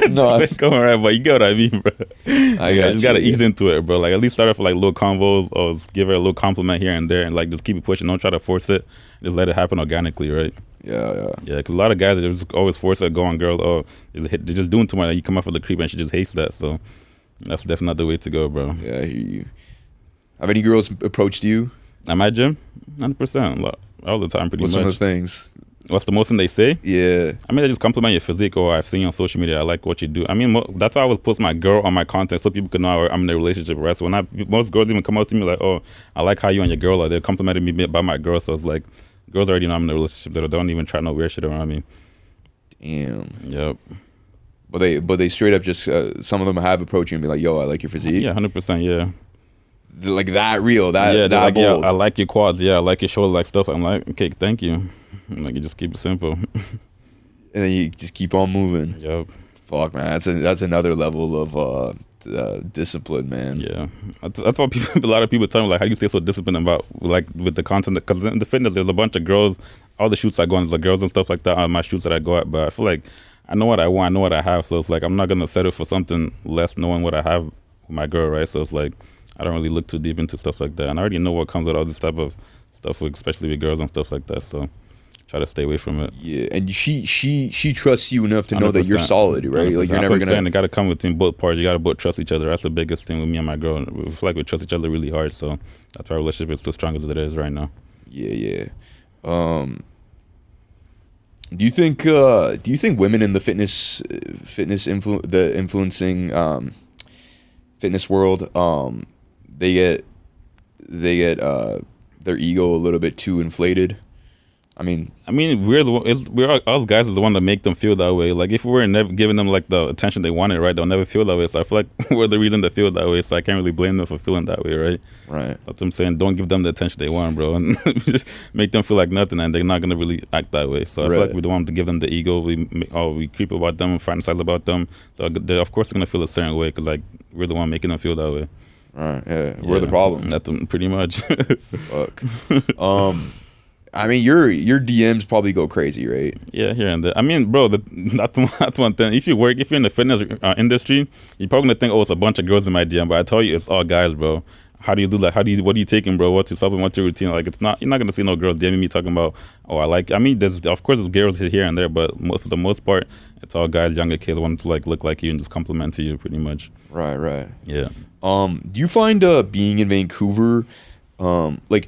No, come on, but you get what I mean, bro. You just gotta ease into it, bro. Like at least start off with like little convos or give her a little compliment here and there, and like just keep it pushing. Don't try to force it. Just let it happen organically, right? Yeah. Because a lot of guys just always force it, go on girl. Oh, they're just doing too much. Like, you come off with a creep, and she just hates that. So that's definitely not the way to go, bro. Yeah, I hear you. Have any girls approached you at my gym? 100%, all the time, pretty much. What's some of those things? What's the most thing they say? Yeah. I mean, they just compliment your physique, or I've seen you on social media. I like what you do. I mean, that's why I always post my girl on my content so people can know I'm in a relationship, right? So most girls even come out to me like, oh, I like how you and your girl are. They're complimenting me about my girl. So it's like, girls already know I'm in a relationship. They don't even try no weird shit around me. Damn. Yep. But they straight up just, some of them have approached you and be like, yo, I like your physique. Yeah, 100%, yeah. Like that real, that like, bold. Yeah, I like your quads. Yeah, I like your shoulder, like stuff. I'm like, okay, thank you. Like, you just keep it simple. And then you just keep on moving. Yep. Fuck, man. That's another level of discipline, man. Yeah. That's why a lot of people tell me, like, how do you stay so disciplined about, like, with the content? Because in the fitness, there's a bunch of girls. All the shoots I go on, there's like girls and stuff like that on my shoots that I go at. But I feel like I know what I want. I know what I have. So it's like I'm not going to settle for something less knowing what I have with my girl, right? So it's like I don't really look too deep into stuff like that. And I already know what comes with all this type of stuff, especially with girls and stuff like that. So try to stay away from it. Yeah, and she trusts you enough to know that you're 100%. solid, right? Like you're That's never what I'm saying. gonna. It got to come between both parties. You got to both trust each other. That's the biggest thing with me and my girl. We feel like we trust each other really hard. So that's why our relationship is still strong as it is right now. Yeah, yeah. Do you think women in the influencing fitness world they get their ego a little bit too inflated? I mean, we're us guys is the one that make them feel that way. Like if we were never giving them like the attention they wanted, right? They'll never feel that way. So I feel like we're the reason they feel that way. So I can't really blame them for feeling that way, right? right. That's what I'm saying. Don't give them the attention they want, bro, and just make them feel like nothing, and they're not gonna really act that way. So I feel like we don't want to give them the ego. We creep about them, fantasize about them. So they're of course gonna feel a certain way because like we're the one making them feel that way. Right. Yeah. We're the problem. That's pretty much. Fuck. I mean, your DMs probably go crazy, right? Yeah, here and there. I mean, bro, that's one thing. If you're in the fitness industry, you're probably gonna think, oh, it's a bunch of girls in my DM, but I tell you, it's all guys, bro. How do you do that? What are you taking, bro? What's your supplement? What's your routine? Like, you're not gonna see no girls DMing me talking about, oh, I mean, there's girls here and there, but for the most part, it's all guys, younger kids, wanting to like look like you and just compliment to you, pretty much. Right. Yeah. Do you find being in Vancouver, like?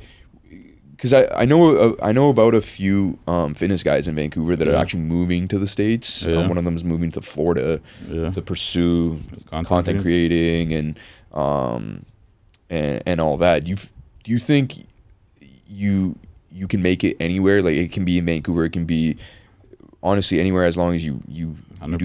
Because I know about a few fitness guys in Vancouver that are actually moving to the States. Yeah. One of them is moving to Florida to pursue content creating and all that. Do you think you can make it anywhere? Like it can be in Vancouver, it can be honestly anywhere as long as you do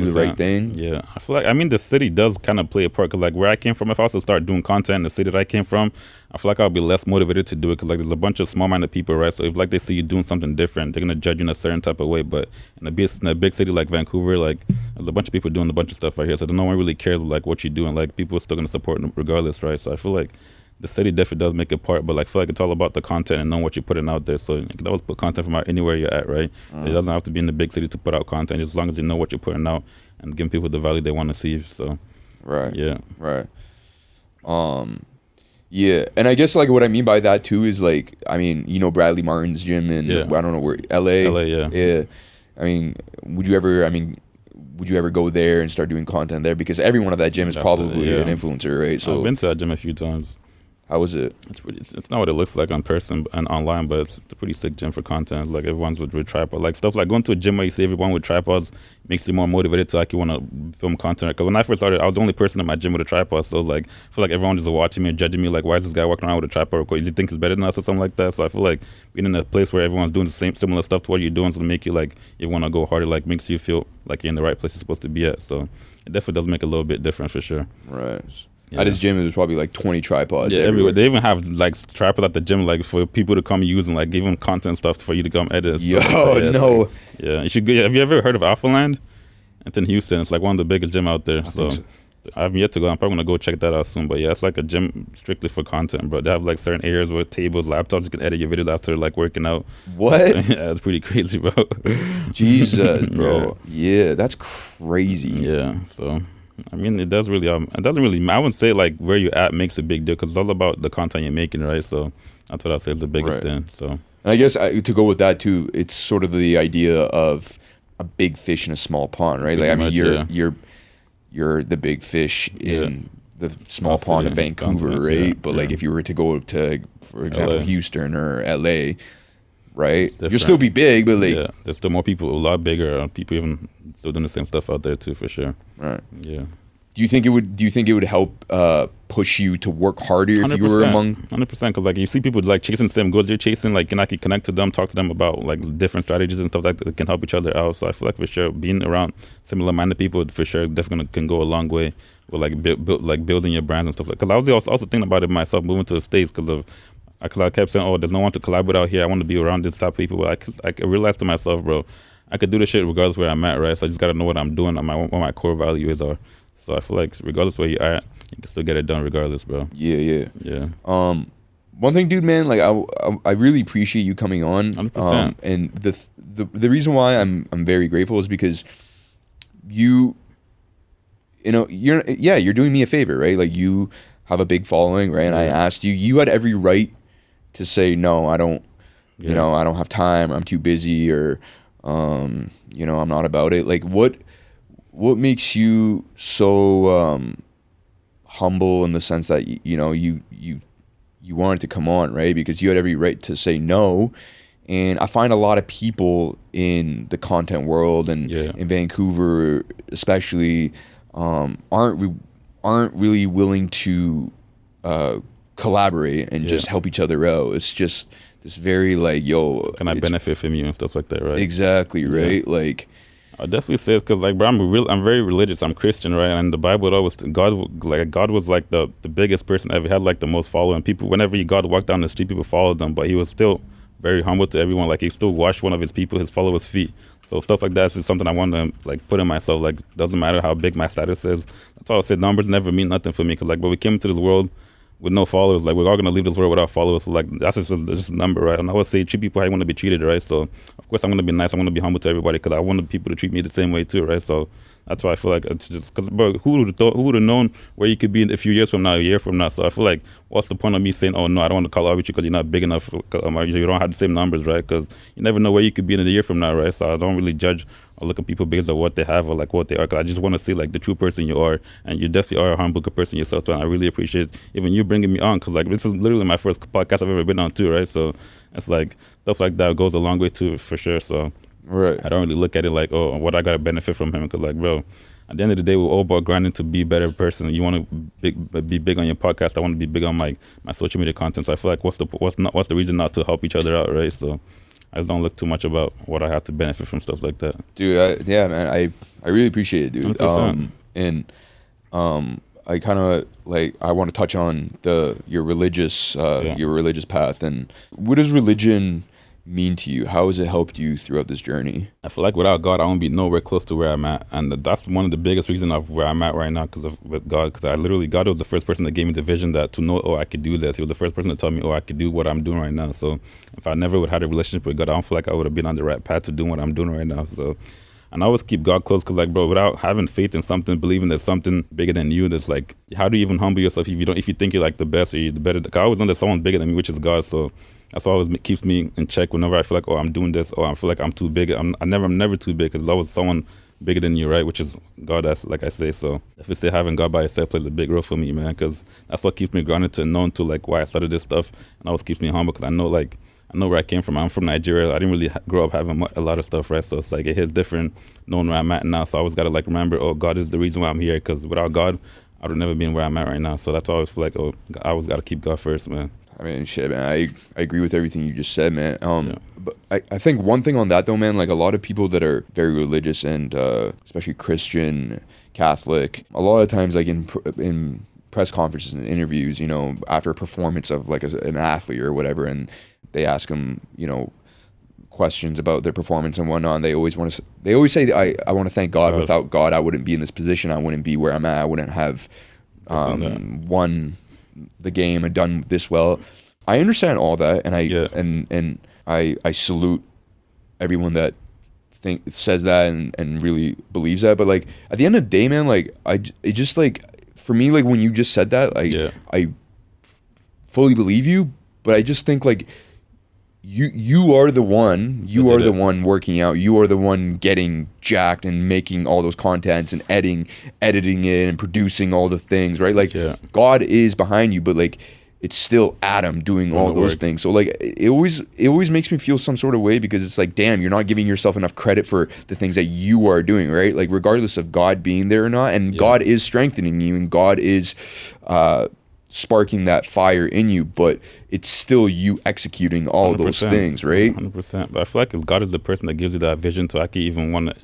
the right thing. Yeah, I feel like the city does kind of play a part because like where I came from, if I also start doing content in the city that I came from, I feel like I'll be less motivated to do it because like there's a bunch of small-minded people, right? So if like they see you doing something different, they're gonna judge you in a certain type of way. But in a big city like Vancouver, like there's a bunch of people doing a bunch of stuff right here, so no one really cares like what you're doing. Like people are still gonna support them regardless, right? So I feel like the city definitely does make a part, but like I feel like it's all about the content and knowing what you're putting out there. So you can always put content from anywhere you're at, right? It doesn't have to be in the big city to put out content, just as long as you know what you're putting out and giving people the value they want to see. So right. Yeah. Right. Yeah, and I guess like what I mean by that too is like I mean Bradley Martin's gym in I don't know where LA. Yeah. I mean, would you ever go there and start doing content there? Because everyone at that gym is probably an influencer, right? So I've been to that gym a few times. How was it? It's not what it looks like on person and online, but it's a pretty sick gym for content. Like everyone's with tripod, like stuff like going to a gym where you see everyone with tripods makes you more motivated to like you want to film content. Because when I first started, I was the only person in my gym with a tripod, so it was like I feel like everyone just watching me and judging me. Like, why is this guy walking around with a tripod? Because he thinks he's better than us or something like that. So I feel like being in a place where everyone's doing the same similar stuff to what you're doing, so to make you like you want to go harder, like makes you feel like you're in the right place you're supposed to be at. So it definitely does make a little bit different for sure. Right. Yeah. At his gym, there's probably like 20 tripods. Yeah, everywhere. They even have like tripods at the gym, like for people to come use and like give them content stuff for you to come edit. Yo, no. Like, yeah, you should go. Have you ever heard of Alpha Land? It's in Houston. It's like one of the biggest gym out there. So I haven't yet to go. I'm probably gonna go check that out soon. But yeah, it's like a gym strictly for content, bro. They have like certain areas with tables, laptops. You can edit your videos after like working out. What? Yeah, it's pretty crazy, bro. Jesus, bro. Yeah, that's crazy. Yeah. So. I mean, it doesn't really. I wouldn't say like where you're at makes a big deal because it's all about the content you're making, right? So that's what I say is the biggest thing. So, and I guess to go with that too, it's sort of the idea of a big fish in a small pond, right? Like, I mean, you're the big fish in the small pond of Vancouver, right? But like, if you were to go to, for example, Houston or LA, right? You'll still be big, but like, there's still more people, a lot bigger. People even still doing the same stuff out there too, for sure. Right. Yeah. Do you think it would help push you to work harder if you were among 100%? Because like you see people like chasing the same goals you're chasing, like I can connect to them, talk to them about like different strategies and stuff like that can help each other out. So I feel like for sure being around similar-minded people for sure definitely can go a long way with like building your brand and stuff like. Because I was also thinking about it myself moving to the States because I kept saying, oh, there's no one to collaborate out here. I want to be around this type of people. But I realized to myself, bro, I could do this shit regardless where I'm at, right? So I just got to know what I'm doing and what my core values are. So I feel like regardless where you're at, you can still get it done regardless, bro. Yeah. Yeah. One thing, dude, man, like I really appreciate you coming on. 100%. And the reason why I'm very grateful is because you're doing me a favor, right? Like you have a big following, right? And I asked you had every right to say no, I don't you know, I don't have time, I'm too busy, or you know, I'm not about it. Like what makes you so humble in the sense that you know you wanted to come on, right? Because you had every right to say no. And I find a lot of people in the content world and in Vancouver especially aren't really willing to collaborate and just help each other out. It's just this very like, yo, can I benefit from you and stuff like that, right? Exactly, right? Like, I definitely say it because, like, bro, I'm very religious. I'm Christian, right? And the Bible would always God was like the biggest person ever. He had like the most following people. Whenever God walked down the street, people followed him. But he was still very humble to everyone. Like, he still washed one of his people, his followers' feet. So stuff like that is just something I want to like put in myself. Like, doesn't matter how big my status is. That's why I said numbers never mean nothing for me. Because like, but we came into this world with no followers, like we're all gonna leave this world without followers. So like that's just a number, right? And I always say treat people how you want to be treated, right? So of course I'm gonna be nice, I'm gonna be humble to everybody because I want people to treat me the same way too, right? So that's why I feel like it's just because, bro, who would have known where you could be in a few years from now, a year from now? So I feel like what's the point of me saying, oh no, I don't want to call out with you because you're not big enough, you don't have the same numbers, right? Because you never know where you could be in a year from now, right? So I don't really judge or look at people based on what they have or like what they are. Cause I just want to see like the true person you are, and you definitely are a humble person yourself too. And I really appreciate even you bringing me on, cause like this is literally my first podcast I've ever been on too, right? So it's like stuff like that goes a long way too, for sure. So I don't really look at it like, oh, what I got to benefit from him, cause like, bro, at the end of the day, we're all about grinding to be a better person. You want to be big on your podcast. I want to be big on my social media content. So I feel like what's the reason not to help each other out, right? So I just don't look too much about what I have to benefit from stuff like that. Dude, yeah, man, I really appreciate it, dude. 100%. And I kind of like I want to touch on your religious path, and what does religion mean to you? How has it helped you throughout this journey? I feel like without God, I won't be nowhere close to where I'm at, and that's one of the biggest reasons of where I'm at right now with God. Because God was the first person that gave me the vision to know, oh, I could do this. He was the first person to tell me, oh, I could do what I'm doing right now. So if I never would have had a relationship with God, I don't feel like I would have been on the right path to doing what I'm doing right now. So. And I always keep God close because, like, bro, without having faith in something, believing there's something bigger than you, that's like, how do you even humble yourself if you think you're like the best or you're the better? I always know there's someone bigger than me, which is God. So that's what always keeps me in check whenever I feel like, oh, I'm doing this, or I feel like I'm too big. I'm never too big because there's always someone bigger than you, right? Which is God, that's like I say. So if it's having God by yourself plays a big role for me, man, because that's what keeps me grounded to known to like why I started this stuff, and always keeps me humble because I know where I came from. I'm from Nigeria. I didn't really grow up having a lot of stuff, right? So it's like it hits different knowing where I'm at now. So I always got to like remember, oh, God is the reason why I'm here, because without God, I would have never been where I'm at right now. So that's why I always feel like, oh, I always got to keep God first, man. I mean, shit, man. I agree with everything you just said, man. But I think one thing on that though, man, like a lot of people that are very religious and especially Christian, Catholic, a lot of times like in press conferences and interviews, you know, after a performance of like an athlete or whatever, and they ask them, you know, questions about their performance and whatnot. And they always say, I want to thank God. Without God, I wouldn't be in this position. I wouldn't be where I'm at. I wouldn't have won the game and done this well. I understand all that, and I salute everyone that says that and really believes that. But like at the end of the day, man, like it just like for me, like when you just said that, like I fully believe you, but I just think like you are the one the one working out, you are the one getting jacked and making all those contents and editing it and producing all the things, right? Like God is behind you, but like it's still Adam doing all those things. So like it always makes me feel some sort of way, because it's like, damn, you're not giving yourself enough credit for the things that you are doing, right? Like regardless of God being there or not, and God is strengthening you, and God is sparking that fire in you, but it's still you executing all those things, right? 100%. But I feel like God is the person that gives you that vision to actually even want to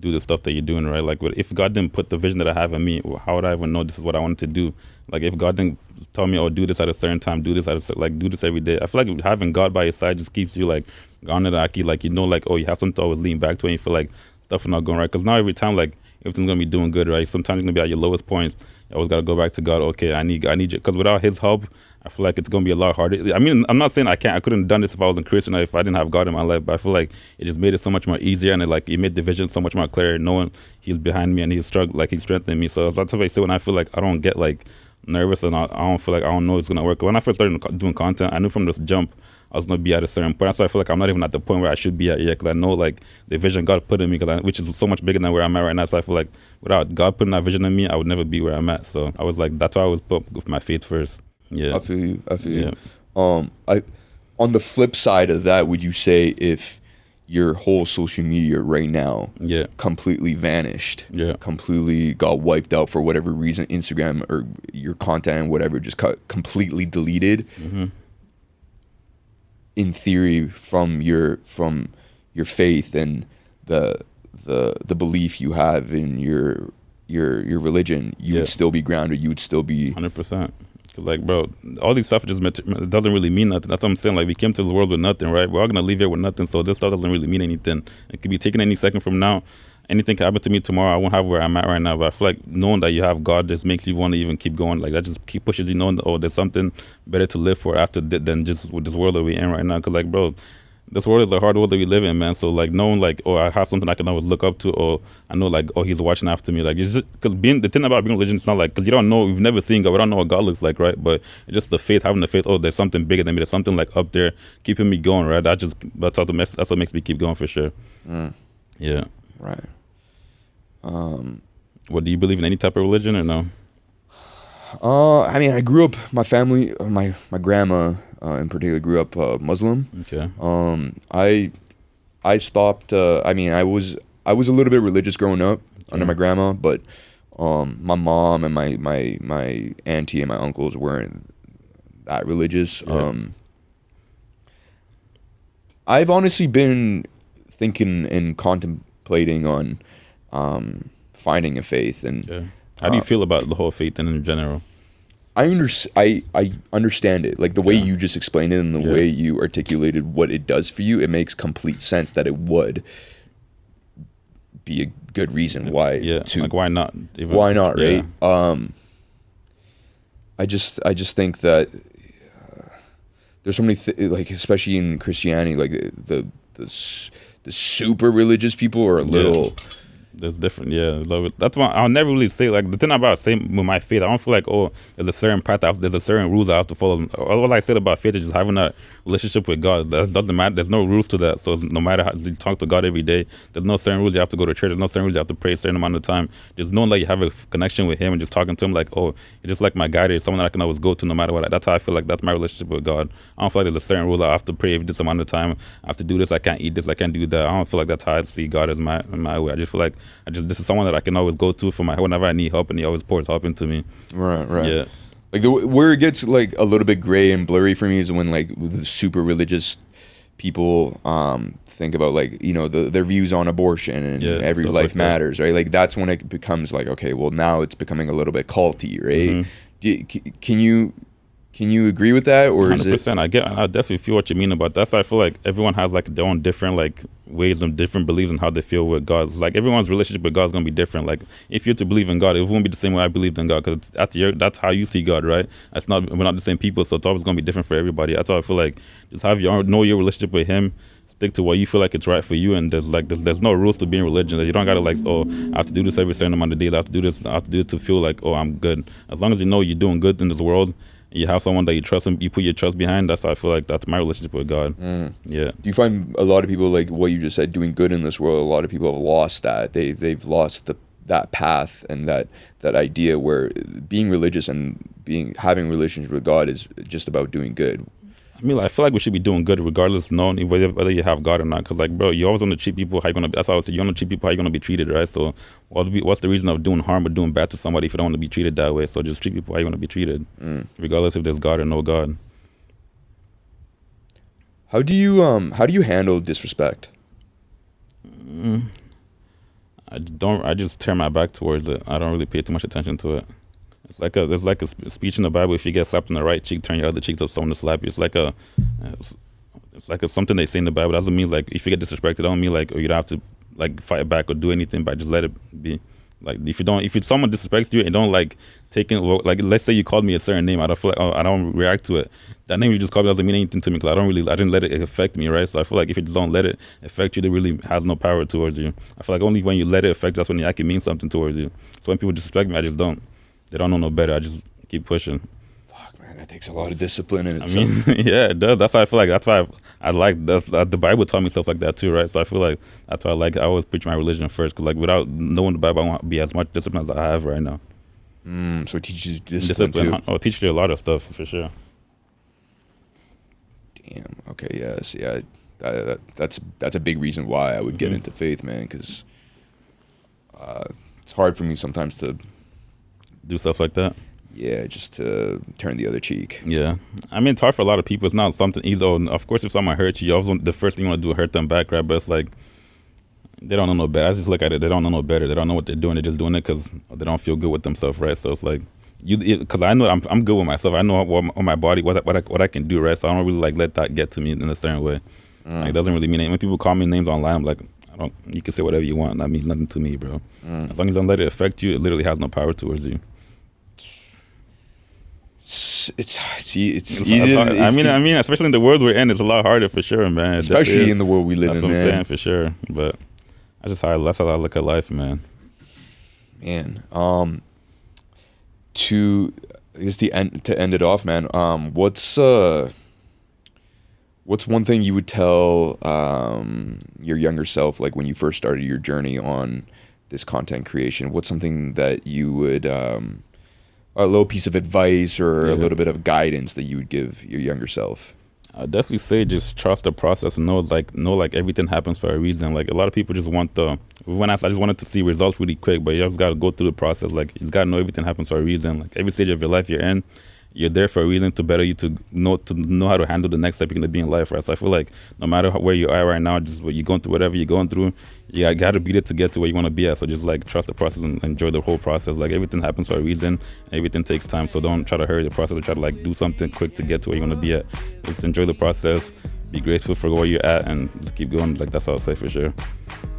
do the stuff that you're doing, right? Like, if God didn't put the vision that I have in me, how would I even know this is what I wanted to do? Like, if God didn't tell me, oh, do this at a certain time, do this do this every day. I feel like having God by your side just keeps you like grounded, actually, like, you know, like, oh, you have something to always lean back to, and you feel like stuff is not going right. Because now every time, like, everything's gonna be doing good, right? Sometimes you're gonna be at your lowest points. You always gotta go back to God. Okay, I need you, because without His help, I feel like it's gonna be a lot harder. I mean, I'm not saying I couldn't have done this if I wasn't Christian or if I didn't have God in my life, but I feel like it just made it so much more easier, and it made the vision so much more clear, knowing He's behind me and He's strengthening me. So that's what I say when I feel like I don't get like nervous, and I don't feel like I don't know it's gonna work. When I first started doing content, I knew from the jump I was gonna be at a certain point. That's why I feel like I'm not even at the point where I should be at yet, because I know like the vision God put in me, which is so much bigger than where I'm at right now. So I feel like without God putting that vision in me, I would never be where I'm at. So I was like, that's why I was put with my faith first. Yeah, I feel you. I feel yeah. you. I on the flip side of that, would you say if your whole social media right now Yeah, completely vanished, yeah. completely got wiped out for whatever reason, Instagram or your content, whatever, just got completely deleted? Mm-hmm. In theory, from your faith and the belief you have in your religion, you Yeah. would still be grounded. You would still be 100%. Like, bro, all these stuff just it doesn't really mean nothing. That's what I'm saying. Like, we came to this world with nothing, right? We're all gonna leave here with nothing. So this stuff doesn't really mean anything. It could be taken any second from now. Anything can happen to me tomorrow. I won't have where I'm at right now. But I feel like knowing that you have God just makes you want to even keep going. Like, that just keep pushes you, knowing that, oh, there's something better to live for after than just with this world that we're in right now. Cause like, bro, this world is a hard world that we live in, man. So like knowing like, oh, I have something I can always look up to, or I know like, oh, he's watching after me. Like, it's just because the thing about being religion, it's not like, because you don't know, you've never seen God, we don't know what God looks like, right? But it's just the faith, having the faith. Oh, there's something bigger than me. There's something like up there keeping me going, right? That's what makes me keep going for sure. Yeah. right. What, do you believe in any type of religion or no? I mean, I grew up. My family, my grandma in particular, grew up Muslim. Okay. I stopped. I mean, I was a little bit religious growing up under my grandma, but my mom and my auntie and my uncles weren't that religious. Yeah. I've honestly been thinking and contemplating on finding a faith, and Yeah. How do you feel about the whole faith thing in general? I understand it. Like the way Yeah. you just explained it and the Yeah. way you articulated what it does for you, it makes complete sense that it would be a good reason why Yeah. Like, why not? why not, right? Yeah. I just think that there's so many like, especially in Christianity, like the super religious people are a little There's different, yeah. That's why I'll never really say, like, the thing about saying with my faith, I don't feel like, oh, there's a certain path, there's a certain rules I have to follow. All I said about faith is just having a relationship with God. That doesn't matter. There's no rules to that. So no matter how you talk to God every day, there's no certain rules you have to go to church. There's no certain rules you have to pray a certain amount of time. Just knowing that you have a connection with Him and just talking to Him like, oh, you're just like my guide, or someone that I can always go to no matter what. That's how I feel like that's my relationship with God. I don't feel like there's a certain rule I have to pray this amount of time. I have to do this. I can't eat this. I can't do that. I don't feel like that's how I see God as my way. I just feel like this is someone that I can always go to for whenever I need help, and He always pours help into me. right. Yeah. Like where it gets like a little bit gray and blurry for me is when like the super religious people think about like, you know, their views on abortion and every stuff life like that. matters, right? Like that's when it becomes like, okay, well now it's becoming a little bit culty, right? Mm-hmm. Can you agree with that, or is it? 100%. I definitely feel what you mean about that. That's why I feel like everyone has like their own different like ways and different beliefs on how they feel with God. Like everyone's relationship with God is gonna be different. Like if you're to believe in God, it won't be the same way I believed in God, because that's how you see God, right? We're not the same people, so it's always gonna be different for everybody. That's why I feel like just know your relationship with Him. Stick to what you feel like it's right for you, and there's no rules to being religion. You don't gotta like, oh, I have to do this every certain amount of days. I have to do this. I have to do it to feel like, oh, I'm good. As long as you know you're doing good in this world, you have someone that you trust and you put your trust behind. That's how I feel like that's my relationship with God. Yeah. Do you find a lot of people, like what you just said, doing good in this world? A lot of people have lost that. They've lost that path and that idea where being religious and having relationship with God is just about doing good. I mean, I feel like we should be doing good regardless, knowing whether you have God or not. Because, like, bro, you always want to treat people how you're going to be. That's how I would say, you want to treat people how you're going to be treated, right? So what's the reason of doing harm or doing bad to somebody if you don't want to be treated that way? So just treat people how you want to be treated, regardless if there's God or no God. How do you handle disrespect? I just turn my back towards it. I don't really pay too much attention to it. There's like a speech in the Bible. If you get slapped in the right cheek, turn your other cheek to someone to slap you. It's like something they say in the Bible. It doesn't mean like if you get disrespected, it don't mean like, oh, you don't have to like fight back or do anything, but just let it be. Like if someone disrespects you and don't like like, let's say you called me a certain name, I don't feel like, oh, I don't react to it. That name you just called me doesn't mean anything to me, because I didn't let it affect me, right? So I feel like if you just don't let it affect you, it really has no power towards you. I feel like only when you let it affect you, that's when it actually means something towards you. So when people disrespect me, I just don't. They don't know no better. I just keep pushing. Fuck, man, that takes a lot of discipline in I itself. mean, yeah, it does. That's why I feel like that's why I like the Bible taught me stuff like that too, right? So I feel like that's why I always preach my religion first, because like without knowing the Bible, I won't be as much discipline as I have right now. So it teaches you discipline too. Oh, it teaches you a lot of stuff for sure. Damn. Okay. Yes. Yeah. That's a big reason why I would get into faith, man. Because it's hard for me sometimes to do stuff like that. Yeah, just to turn the other cheek. Yeah, I mean it's hard for a lot of people. It's not something easy. Of course, if someone hurts you, the first thing you want to do is hurt them back, right? But it's like they don't know no better. I just look at it. They don't know no better. They don't know what they're doing. They're just doing it because they don't feel good with themselves, right? So it's like because I know I'm good with myself. I know what my body, what I can do, right? So I don't really like let that get to me in a certain way. Like, it doesn't really mean anything. When people call me names online, I'm like, you can say whatever you want. That means nothing to me, bro. As long as you don't let it affect you, it literally has no power towards you. It's easy. I mean, especially in the world we're in, it's a lot harder for sure, man. Especially in the world we live in, man. That's what I'm saying, for sure. But that's how I look at life, man. Man, to end it off, man. What's one thing you would tell your younger self, like when you first started your journey on this content creation? What's something that you would a little piece of advice or a little bit of guidance that you would give your younger self? I'd definitely say just trust the process and know everything happens for a reason. Like a lot of people just I just wanted to see results really quick, but you just got to go through the process. Like you got to know everything happens for a reason. Like every stage of your life you're in, you're there for a reason to better you, to know how to handle the next step you're gonna be in life, right? So I feel like no matter where you are right now, just what you're going through, whatever you're going through, you got to beat it to get to where you want to be at. So just like trust the process and enjoy the whole process. Like everything happens for a reason. Everything takes time. So don't try to hurry the process or try to like do something quick to get to where you want to be at. Just enjoy the process. Be grateful for where you're at and just keep going. Like that's all I'll say for sure.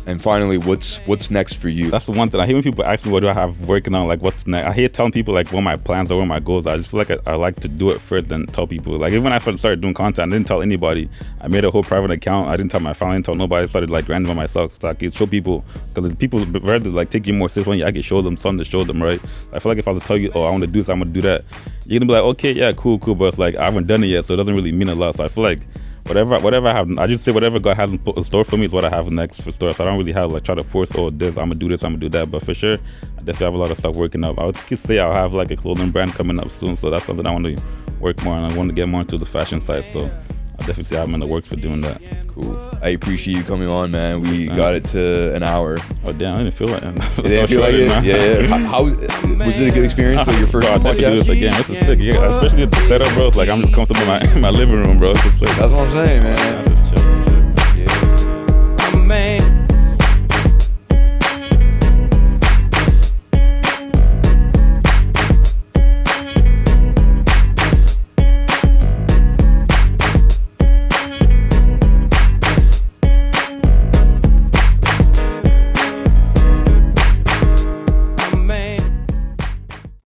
And finally, what's next for you? That's the one thing I hate when people ask me what do I have working on, like what's next. I hate telling people like what my plans are, what my goals are. I just feel like I like to do it first than tell people. Like even when I started doing content, I didn't tell anybody. I made a whole private account. I didn't tell my family, I didn't tell nobody. I started like random on myself so I could show people, because people rather like take you more serious when I can show them something to show them, right? I feel like if I was to tell you, oh, I want to do this, I'm gonna do that, you're gonna be like, okay, yeah, cool, but it's like I haven't done it yet, so it doesn't really mean a lot. So I feel like whatever I have, I just say whatever God has in store for me is what I have next for store. So I don't really have like try to force, oh, this, I'm gonna do this, I'm gonna do that. But for sure, I definitely have a lot of stuff working up. I would say I'll have like a clothing brand coming up soon. So that's something I want to work more on. I want to get more into the fashion side. So I definitely say I'm in the works for doing that. Cool. I appreciate you coming on, man. We got it to an hour. Oh damn, I didn't feel like it. You didn't feel like it? Yeah. How was it a good experience? Like your first podcast? I'll definitely do this again. This is sick. Yeah, especially at the setup, bro. It's like I'm just comfortable in my living room, bro. It's sick. That's what I'm saying, man.